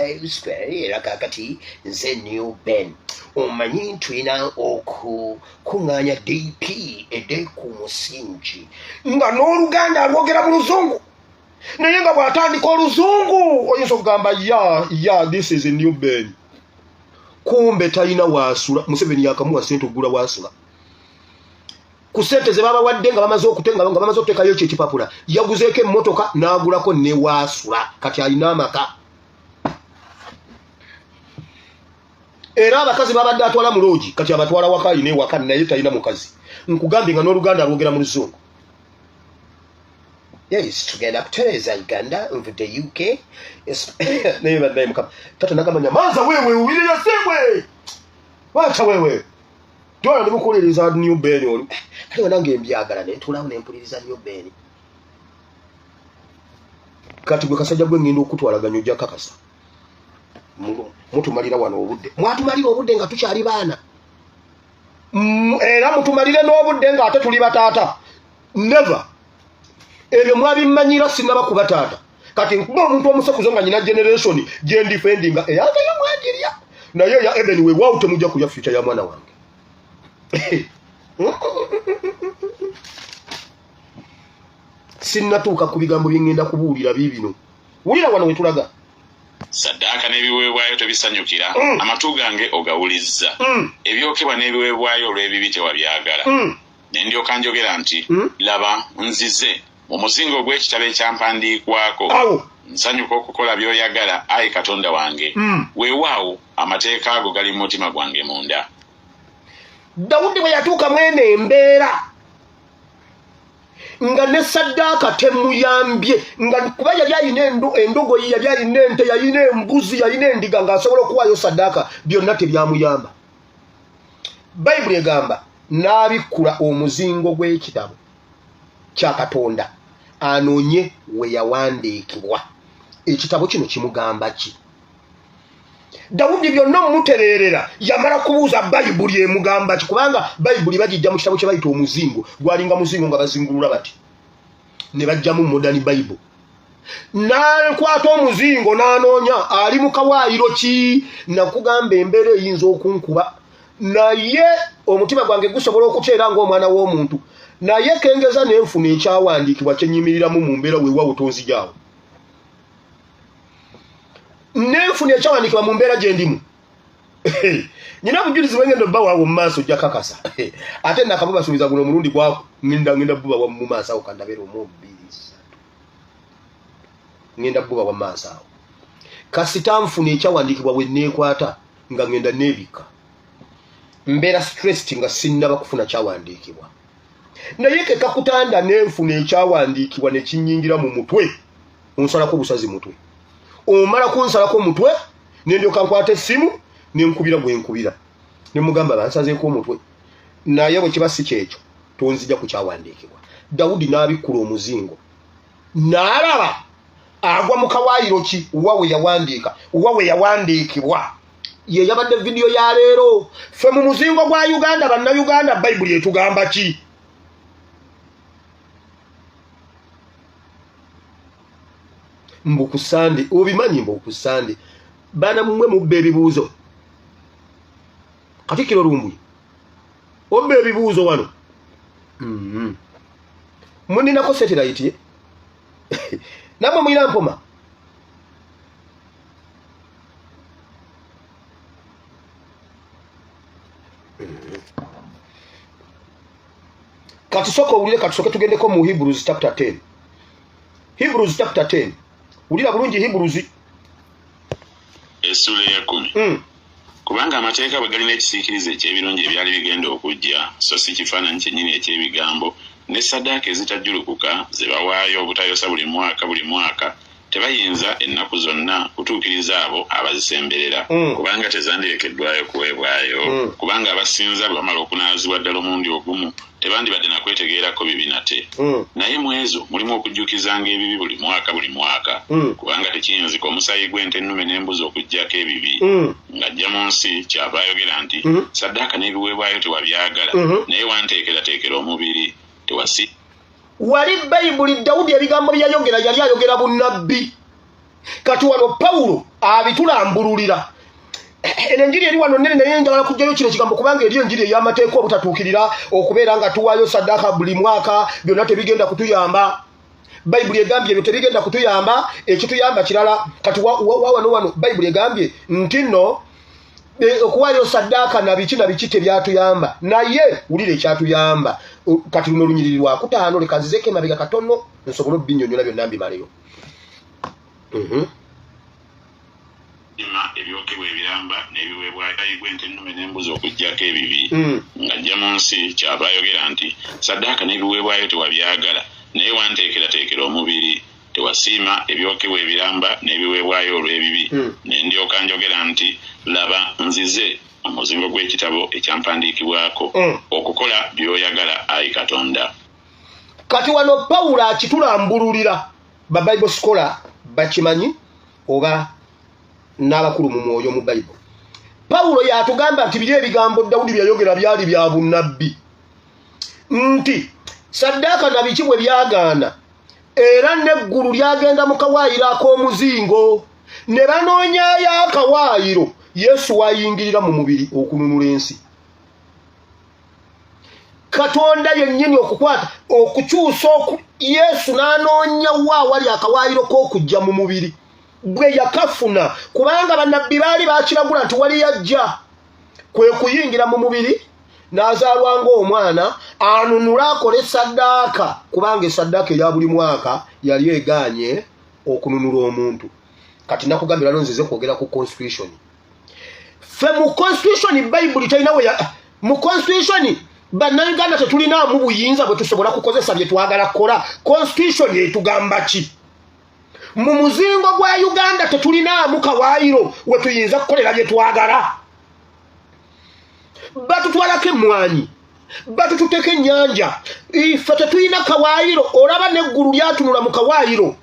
era kaakati nze New Ben. Omanyi tulina okukuŋŋaanya DP edde ku musingi nga n'Oluganda alwogera mu luzungu. Naye nga bw'atandika oluzungu oyinza okugamba ya this is a New Ben. Kumbe talina waasula. Museveni yakamuwa ssente okugula waasula. Ku ssente ze babawadde nga bamaze okuteekayo ekyo ekipapula yaguzeeko emmotoka n'agulako ne waasula kati alina amaka. Era abakazi babadde atwala mu loogi kati abatwala waka alina ewaka naye talina mukazi. Nkugambye nga n'Oluganda alwogera mu luzungu. Yes, tugenda kutereeza Uganda nvudde UK. Naye baddaye Mukama. Tata nagamba nyamaza wewe uwulira sengwe. Wacha wewe. Twala ne mukuliriza New Ben oli. Kale nange mbyagala ne ntulawo ne mpuliriza New Ben. Kati gwe kasajja gwe ngenda okutwalaganya ojja kakasa. Mutumalira wano obudde. Mwatumalira obudde nga tukyali baana. Era mutumalire n'obudde nga ate tuli bataata. Never. Ebyo mwabimanyira sinaba kuba taata. Kati nkuba omuntu omusekuzo nga nyina generation gye ndifendinga eyanga yamwagirya naye ya Eben we wow temujja kuya future ya mwana wange. Sinnatuuka ku bigambo bye ngenda kubuulira biibino. Wulira wano we tulaga. Saddaaka n'ebiweebwayo tebisanyukira amatu gange ogawulizza. Ebyokebwa n'ebiweebwayo olw'ebibi tewabyagala. Ne ndyoka njogera nti laba nzize mu muzingo gw'ekitabo ekyampandiikwako nsanyuka okukola by'oyagala ayi Katonda wange. Weewaawo amateeka ago gali mu mutima gwange munda. Dawudi bwe yatuuka mwene embeera nga ne Saddaaka temuyambye nga kuba yali alina endogoyi yali alina ente yalina embuzi yalina endiga ng'asobola okuwaayo Saddaaka byonna tebyamuyamba. Bayibuli egamba n'abikkula omuzingo gw'ekitabo kya Katonda anoonye we yawandiikibwa. Ekitabo kino kimugamba ki? Dawudi byonna mutereerera yamala kubuuza Bayibuli emugamba ki kubanga Bayibuli bagijja mu kitabo kye bayita omuzingo gwalinga muzingo nga bazingulula bati ne bajjamu modern Bible. N'akwata omuzingo n'anoonya ali mu kawaayiro ki nakugamba embeera eyinza okunkuba naye omutima gwange gusobola okuteera ng'omwana w'omuntu naye kengeza n'enfuna ekyawandiikibwa kyenyimiriramu mu mbeera weewa butonzijaawo. N'enfuna ekyawandiikibwa mu mbeera gye ndimu. Nyina bujulizi bwengenda obba waawo mu maaso ojja kakasa. Ate nakabubasuubiza guno omulundi gwako ngenda bbuba wa mu maaso awo kandabeera omubiri. Ngenda bbuba wa maaso awo. Kasita nfuna ekyawandiikibwa we neekwata nga ngenda neebika. mbeera stressed nga sinnaba kufuna kyawandiikibwa naye ke kakutanda nenfuna ekyawandiikibwa ne kinnyingira mu mutwe onsalako busazi mutwe omala kunsalako mutwe nendyoka nkwata essimu nenkubira gwenkubira nemugamba bansazeeko omutwe naye bwe kiba si kyekyo tonzija ku kyawandiikibwa Dawudi n'abikkula omuzingo n'alaba agwa mu kawaayiro ki wa we yawandiikibwa ye yabadde vidiyo ya leero ffe mu muzingo gwa Uganda bannayuganda bayibuli etugamba ki mbukusande obimanyi mbukusande bana mumwe mubbe ebibuuzo Katikkiro Lumbuye obbe ebibuuzo wano muninako satellite namwe mwina mpoma katusoko ulile katusoke tugendeko mu Hebrews chapter 10 Hebrews chapter 10 ulira bulungi Hebrews essula ya 10 kubanga amateeka bwe galina ekisiikirize eky'ebirungi ebyali bigenda okujja so si kifaananyi kyennyini eky'ebigambo ne saddaaka ezitajjulukuka ze bawaayo obutayosa buli mwaka tebayinza ennaku zonna kutuukiriza abo abazisemberera kubanga tezandirekeddwayo kuweebwayo kubanga abasinza bwe bamala okunaazibwa ddala omulundi ogumu tebandibadde nakwetegeerako bibi nate naye mu ezo mulimu okujjukizanga ebibi buli mwaka kubanga tekiyinzika omusaayi gw'ente ennume n'embuzi okuggyako ebibi ng'ajja mu nsi kyava ayogera nti saddaaka n'ebiweebwayo tewabyagala naye wanteekerateekera omubiri tewasi wali bayibuli Dawudi ebigambo byayogera yali ayogera bunnabbi kati wano Pawulo abitulambululira enjiri eri wano nene naye njagala kujjayo kino kigambo kubanga eri enjiri ey'amateeka obutatuukirira okubeera nga tuwaayo saddaaka buli mwaka byonna tebigenda kutuyamba bayibuli egambye ebyo tebigenda kutuyamba ekituyamba kirala kati wano bayibuli egambye nti nno okuwaayo saddaaka na biki tebyatuyamba naye wulira ekyatuyamba kati luno lunyiriri lwa 5 leka nzizeko emabega katono nsobole obbinyonnyola byonna mbimaleyo ebyokebwa ebiramba n'ebiweebwayo gw'ente ennume n'embuzi okuggyako ebibi ng'ajja mu nsi kyava ayogera nti saddaaka n'ebiweebwayo tewabyagala naye wanteekerateekera omubiri tewasiima ebyokebwa ebiramba n'ebiweebwayo olw'ebibi ne ndyoka njogera nti laba nzize omuzingo gw'ekitabo ekyampandiikibwako okukola by'oyagala ayi Katonda. Kati wano Pawulo akitulambululira ba Bible scholar bakimanyi oba n'abakulu mu mwoyo mu Bible. Pawulo yatugamba nti biri ebigambo Dawudi byayogera byali bya bunnabbi nti saddaaka na biki bwe byagaana era n'eggulu lyagenda mu kawaayiro ak'omuzingo ne banoonyayo akawaayiro Yesu wayingirira mu mubiri okununula ensi. Katonda yennyini okukwata okukyusa Yesu n'anoonya wa wali akawaayiro k'okujja mu mubiri bwe yakafuna kubanga bannabbi baali bakiragula nti wali yajja kwe kuyingira mu mubiri n'azaalwanga omwana anunula akole saddaaka kubanga esaddaaka eya buli mwaka yali egaanye okununula omuntu. Kati nakugambira nonzize kwogera ku constitution. Fe mu constitution Bible talina we mu constitution bannayuganda tetulinaamu buyinza bwe tusobola kukozesa bye twagala kukola. Constitution etugamba ki? Mu muzingo gwa Uganda tetulinaamu kawaayiro we tuyinza kukolera bye twagala. Batutwalako emmwanyi batututeka ennyanja ife tetulina kawaayiro olaba n'eggulu lyatunula mu kawaayiro.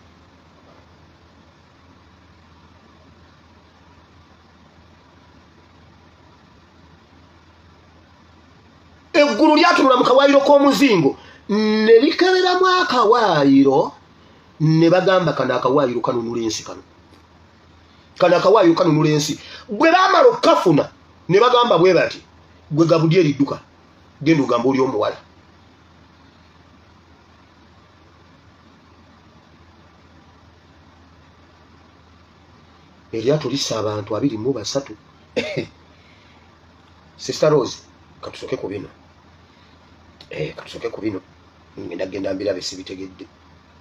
Eggulu lyatunula mu kawaayiro k'omuzingo ne likeberamu akawaayiro ne bagamba kana akawaayiro kanunula ensi kana akawaayiro kanunula ensi. Bwe baamala okukafuna ne bagamba bwe bati gwe Gabudi eridduka genda ogamba oli omuwala. Eryato lissa abantu 23. Sister Rose katusoke ku bino. Katusoke ku bino. Ngenda mbira besibitegedde.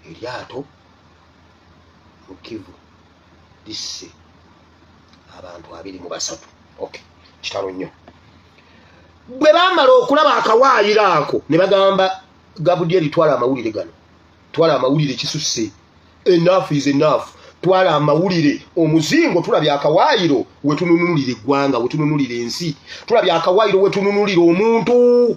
Eryato mu Kivu lisse abantu 23. Okay. Kitalo nnyo. bwe bamala okulaba akawaayiro ako ne bagamba Gabudyeri twala amawulire gano, twala amawulire kisusse, enough is enough, twala amawulire omuzingo, tulabye akawaayiro wetununulira eggwanga, wetununulira ensi, tulabye akawaayiro wetununulira omuntu.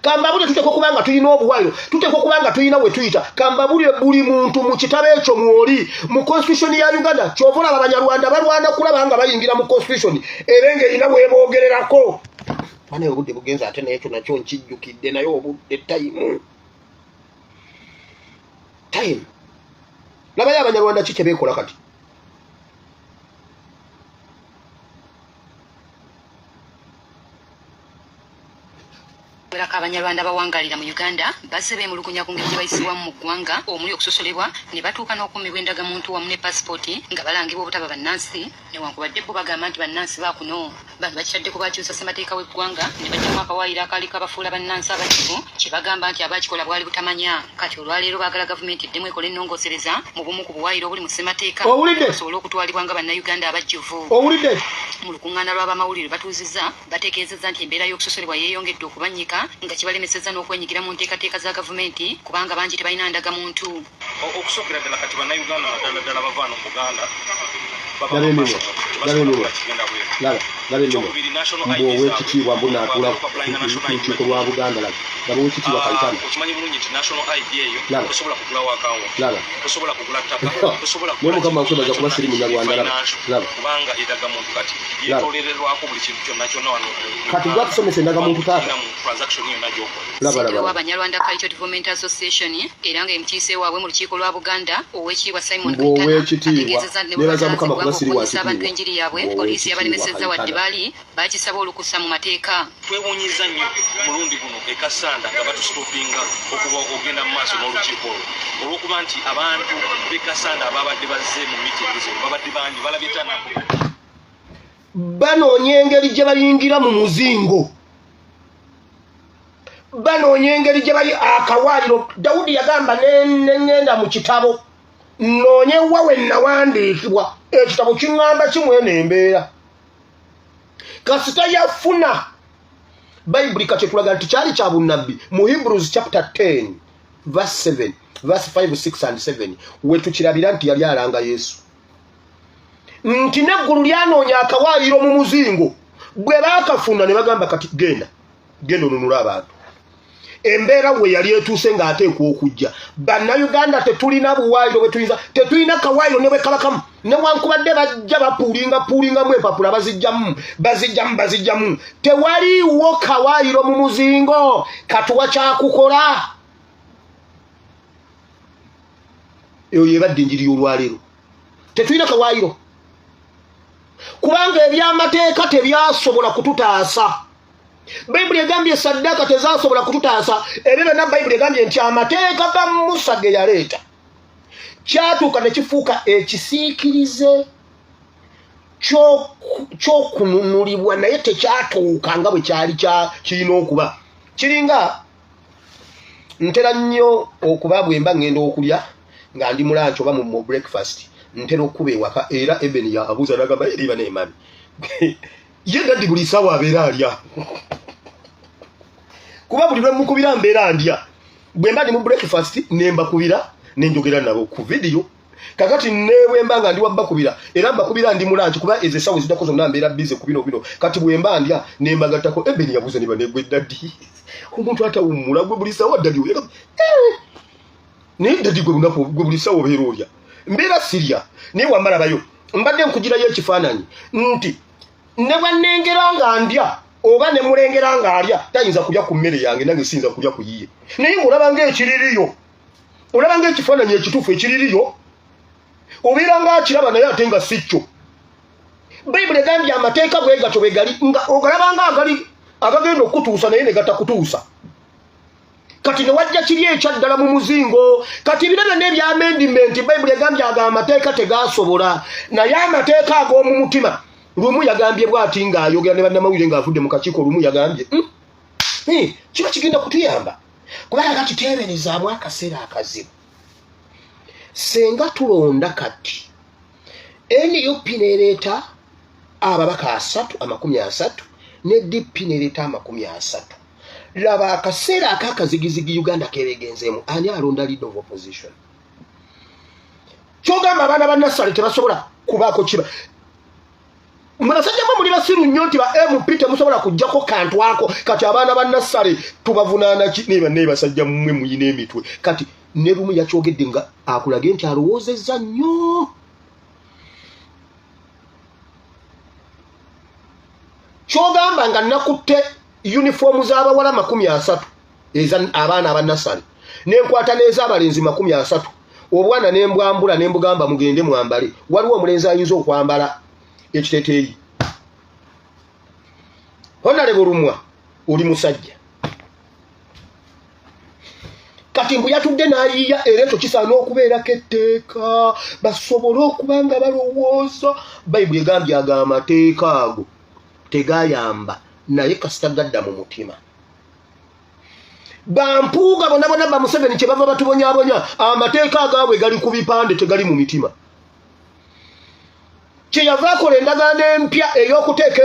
Kambabule tuteko kubanga tulina obuwaayiro, tuteko kubanga tulina we tuyita, kambabule buli muntu mu kitabo ekyo mwoli mu constitution ya Uganda, kyovola abanyarwanda balwana kulaba nga bayingira mu constitution erenge ina webogererako. Wane obudde bugenza ate n'ekyo nakyo nkijjukidde nayo obudde time. Laba y'abanyarwanda ki kye beekola kati. Abanyarwanda bawangalira mu Uganda bazze beemulugunya ku ngeri gye bayisibwamu mu ggwanga omuli okusosolebwa ne batuuka n'okummibwa endagamuntu wamu ne paasipooti nga balangibwa obutaba bannansi newankubadde bo bagamba nti bannansi baakuno bantu bakitadde ku bakyusa ssemateeka w'eggwanga ne bajjamu akawaayiro akaali kabafuula bannansi abakivu kye bagamba nti abakikola bwali butamanya. Kati olwaleero baagala gavumenti eddemu ekola ennongoosereza mu bumu ku buwaayiro obuli mu ssemateeka osobole okutwalibwa nga bannayuganda abajjuvu. Mu lukuŋŋaana lw'abamawulire batuuzizza bategeezezza nti embeera y'okusosolebwa yeeyongedde okubannyika nga kibalemesezza n'okwenyigira mu nteekateeka za gavumenti kubanga bangi tebalina ndagamuntu. Okusookera ddala kati bannayuganda ddala bavaano mu Buganda owekitiibwa mbunaatula kukiiko lwa Buganda laba owekitiibwa Kayitani okimanyi bulungi nti national ID eyo tosobola kugulawo akawo tosobola kugula ttaka tosobola naye mukama nkwebaza kuba siri munyarwanda laba kubanga endagamuntu kati yeetolererwako buli kintu kyonna kyonna wano kati gwatusomesa endagamuntu taata transaction yonna gy'okola. Ssekirwa Abanyarwanda Culture Development Association era nga emukiise waabwe mu lukiiko lwa Buganda ow'ekitiibwa Simon Kayitana ategeezezza nti ne bwebazza abantu enjiri yaabwe poliisi yabalemesezza wadde baali bagisaba olukusa mu mateeka. Twewuunyiza nnyo mulundi guno e Kasanda nga batusitopinga okuba ogenda mu maaso n'olukiiko olw'okuba nti abantu b'e Kasanda ababadde bazze mu mitingi zo babadde bangi balabye tanako banoonya engeri gye bayingira mu muzingo, banoonya engeri gye bali akawaayiro. Dawudi yagamba nengenda mu kitabo noonye wa we nawandiikibwa ekitabo kiŋŋamba kimweno embeera kasita yafuna bayibuli kati ekulaga nti kyali kya bunnabbi mu Hebrews chapter 10 verse 7 verse 5 6 and 7 wetukirabira nti yali alanga Yesu nti neggulu lyanoonya akawaayiro mu muzingo bwe baakafuna ne bagamba kati genda onunula abantu. Embeera we yali etuuse ng'ateekwa okujja. Bannayuganda tetulina buwaayiro bwe tuyinza, tetulina kawaayiro ne bwe kabakamu newankubadde bajja bapuulingamu empapula bazijjamu tewaliiwo kawaayiro mu muzingo katuwa kyakukola. Eyo yebadde enjiri y'olwaleero. Tetulina kawaayiro kubanga ebyamateeka tebyasobola kututaasa. Bayibuli egambye saddaaka tezasobola kututaasa. Ebyo byonna Bayibuli egambye nti amateeka ga Musa ge yaleeta kyatuuka ne kifuuka ekisiikirize ky'okununulibwa naye tekyatuuka nga bwe kyali kirina okuba. Kiringa ntera nnyo okuba bwe mba ngenda okulya nga ndi mu lunch oba mu breakfast ntera okuba ewaka era Ebeni abuuza n'agamba eriba n'emami ye daddi buli ssaawa abeera alya kuba buli lwe mukubira mbeera ndya. Bwe mba ndi mu breakfast ne mbakubira ne njogera nabo ku video kakati ne bwe mba nga ndi wabbakubira era mbakubira ndi mu lunch kuba ezo essaawa eziddako zonna mbeera bize ku bino kati bwe mba ndya ne mbagattako Ebeni yabuuza niba negwe daddi omuntu atawummula gwe buli ssaawa daddi oya naye daddi gwe lunaku gwe buli ssaawa obeera olya mbeera sirya naye wamalabayo mbadde nkugirayo ekifaananyi nti ne bwannengera nga ndya oba ne mulengera nga alya tayinza kulya ku mmere yange nange siyinza kulya ku yiye naye ng'olaba ng'ekiririyo olaba ng'ekifaananyi ekituufu ekiririyo obeera ng'akiraba naye ate nga si kyo. Bayibuli egambye amateeka bwe gatyo bwe gali nga ogalaba nga agagenda okutuusa naye ne gatakutuusa. Kati ne wajja kiri ekyaddala mu muzingo kati bino byonna ebyamendimenti Bayibuli egambye aga amateeka tegaasobola naye amateeka ag'omu mutima lumu yagambye bw'ati ng'ayogera ne bannamawulire ng'avudde mu kakiiko lumu yagambye kiba kigenda kutuyamba kubanga kati teeberezaamu akaseera akazibu. Senga tulonda kati NUP neereeta ababaka 30 ne DP nereta 30. Laba akaseera akakazigizigi Uganda kebegenzeemu ani alonda leader of opposition. Kyogamba abaana ba Nassali tebasobola kubaako kiba. Munasajja muli basiru nnyo nti ba MP temusobola kujjako kantu ako kati abaana ba Nassali tubavunaana ki ne basajja mmwe muyina emitwe. Kati ne lumu yakyogedde nga akulage nti alowoozezza nnyo. Kyogamba nga nakutte uniform z'abawala 30 abaana aba Nassali nenkwata n'ez'abalenzi 30 obwana nembwambula nembugamba mugende mwambale. Waliwo omulenzi ayinza okwambala ekiteteeyi. Honorable Lumwa oli musajja kati mbu yatudde n'ayiya era ekyo kisaana okubeerako etteeka basobole okuba nga balowooza. Bayibuli egambye amateeka ago tegayamba naye kasitagadda mu mutima. Bampuuga bonna ba Museveni kye bava batubonyabonya amateeka agaabwe gali ku bipande tegali mu mitima. Kye yava akola endagaano empya ey'okuteeka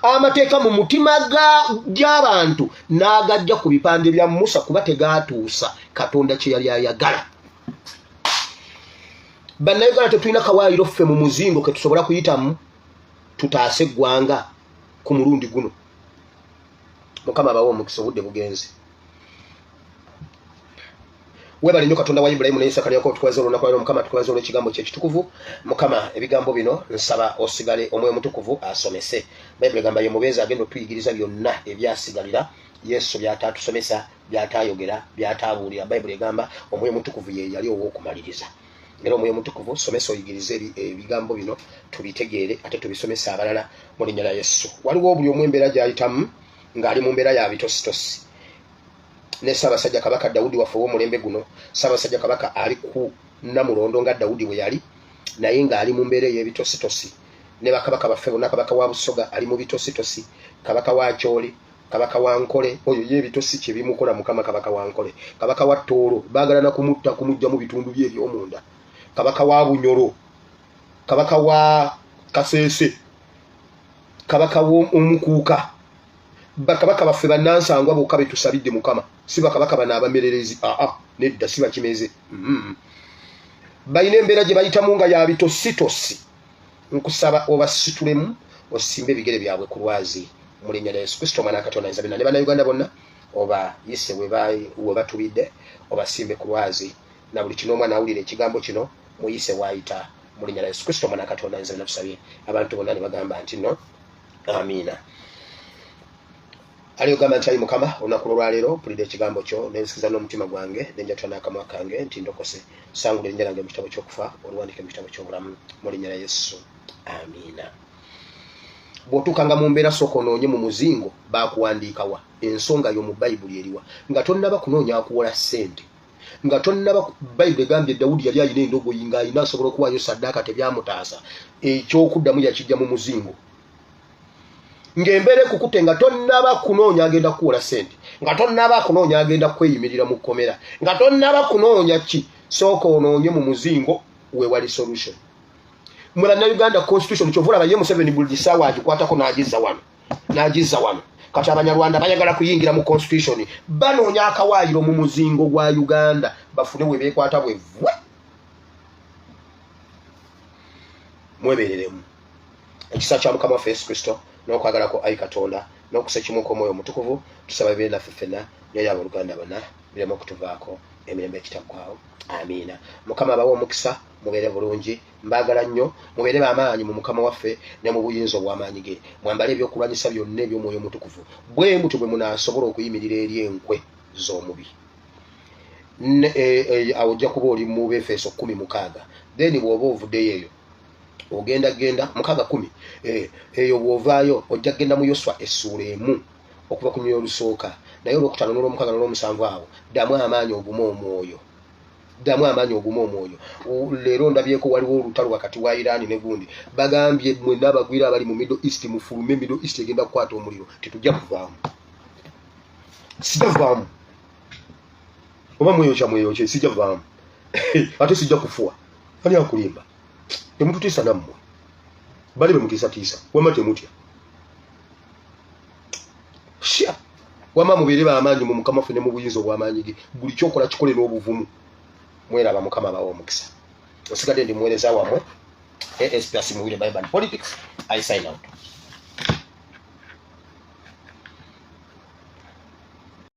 amateeka mu mutima gy'abantu n'agajja ku bipande bya Musa kuba tegaatuusa Katonda kye yali ayagala. Bannayuganda tetulina kawaayiro ffe mu muzingo ke tusobola kuyitamu tutaase eggwanga ku mulundi guno. Mukama bawo omukisa obudde bugenze. Webali nnyo Katonda wa Ibrahimu ne Isaka lyako tukweza olunaku lwa Mukama tukweza olw'ekigambo kye ekitukuvu. Mukama ebigambo bino nsaba osigale omwoyo mutukuvu asomese. Bayibuli egamba ye mubeezi agenda otuyigiriza byonna ebyasigalira Yesu by'ataatusomesa by'ataayogera by'ataabuulira. Bayibuli egamba omwoyo mutukuvu ye yali ow'okumaliriza. Era omwoyo mutukuvu somesa oyigirize ebigambo bino tubitegeere ate tubisomesa abalala mu linnya lya Yesu. Waliwo buli omu embeera gy'ayitamu ng'ali mu mbeera ya bitositosi. Ne Ssaabasajja Kabaka Dawudi waffe ow'omulembe guno, Ssaabasajja Kabaka ali ku Namulondo nga Dawudi bwe yali, naye ng'ali mu mbeera ey'ebitositosi. Ne bakabaka baffe bonna, Kabaka wa Busoga ali mu bitositosi, Kabaka wa Kyole, Kabaka wa Nkole, oyo y'ebitosi kye bimukola Mukama. Kabaka wa Nkole, Kabaka wa Tooro baagala na kumutta kumujja mu bitundu bye eby'omunda, Kabaka wa Bunyoro, Kabaka wa Kaseese, Kabaka w'Omukuuka. Bakabaka baffe bannansangwa bokka betusabidde Mukama, si bakabaka bano abamererezi. Nedda si bakimeze. Balina embeera gye bayitamu nga ya bitositosi. Nkusaba obasitulemu osimbe ebigere byabwe ku lwazi mu linnya lya Yesu Kristo Omwana wa Katonda ayinza byonna. Ne bannayuganda bonna obayise we batubidde obasimbe ku lwazi, na buli kino omwana awulira ekigambo kino muyise waayita mu linnya lya Yesu Kristo Omwana wa Katonda ayinza byonna. Tusabye abantu bonna ne bagamba nti no amiina. Aliyogamba nti ayi Mukama olunaku lwaleero mpulidde ekigambo kyo nenzikiriza n'omutima gwange nenjatula n'akamwa kange nti ndokose sangula erinnya lyange mu kitabo ky'okufa oluwandiike mu kitabo ky'obulamu mu linnya lya Yesu amiina. Bw'otuukanga mu mbeera sooka onoonye mu muzingo baakuwandiikawa ensonga yo mu Bayibuli eriwa nga tonnaba kunoonya akuwola ssente, nga tonnaba. Bayibuli egambye Dawudi yali ayina endogoyi ng'ayina asobola okuwaayo saddaaka tebyamutaasa, ekyokuddamu yakijja mu muzingo. Ng'embeera ekukutte nga tonnaba kunoonya agenda kuwola ssente, nga tonnaba kunoonya agenda kweyimirira mu kkomera, nga tonnaba kunoonya ki, sooka onoonye mu muzingo weewali solution. Mu Bannayuganda constitution kyova olaba ye Museveni buli ssaawa agikwatako n'agizza wano. Kati Abanyarwanda bayagala kuyingira mu constitution, banoonya akawaayiro mu muzingo gwa Uganda bafune we beekwata bwevwe. Mwebeereremu ekisa kya Mukama waffe Yesu Kristo n'okwagala ko ayi Katonda n'okusekimu kw'omwoyo omutukuvu tusaba bibeere naffe ffenna n'eri abooluganda bonna bireme okutuvaako emirembe ekitaggwaawo. Amiina. Mukama abawe omukisa, mubeere bulungi, mbaagala nnyo, mubeere b'amaanyi mu Mukama waffe ne mu buyinza obw'amaanyi ge. Mwambale ebyokulwanyisa byonna eby'omwoyo omutukuvu bwe mutyo bwe munaasobola okuyimirira eri enkwe z'omubi. Awo ojja kuba oli mu Befeso 10:6. Then bw'oba ovuddeyo eyo ogenda 6:10 eyo bw'ovaayo ojja kgenda mu Yoswa essuula 1 okuva ku nnyonyi olusooka, naye olwokutaano n'olwomukaaga n'olwomusanvu awo ddamu amaanyi ogume omwoyo. Leero ndabyeko waliwo olutalo wakati wa Iran ne gundi bagambye mwenna abagwira abali mu Middle East mufulume Middle East egenda kukwata omuliro, tetujja kuvaamu. Sijja vaamu oba mweyokya sijja vaamu ate sijja kufuwa. Ani akulimba temututiisa nammwe bali be mutiisatiisa wama temutya. Shia. Wama mubiri bamanyi mu mukama fune mu buyinzo bw'amanyi buli kyokola kikole n'obuvumu. Mweraba mukama bawo omukisa. Osigade ndi muwereza wamwe. AS+ Muwire Bible and Politics. I sign out.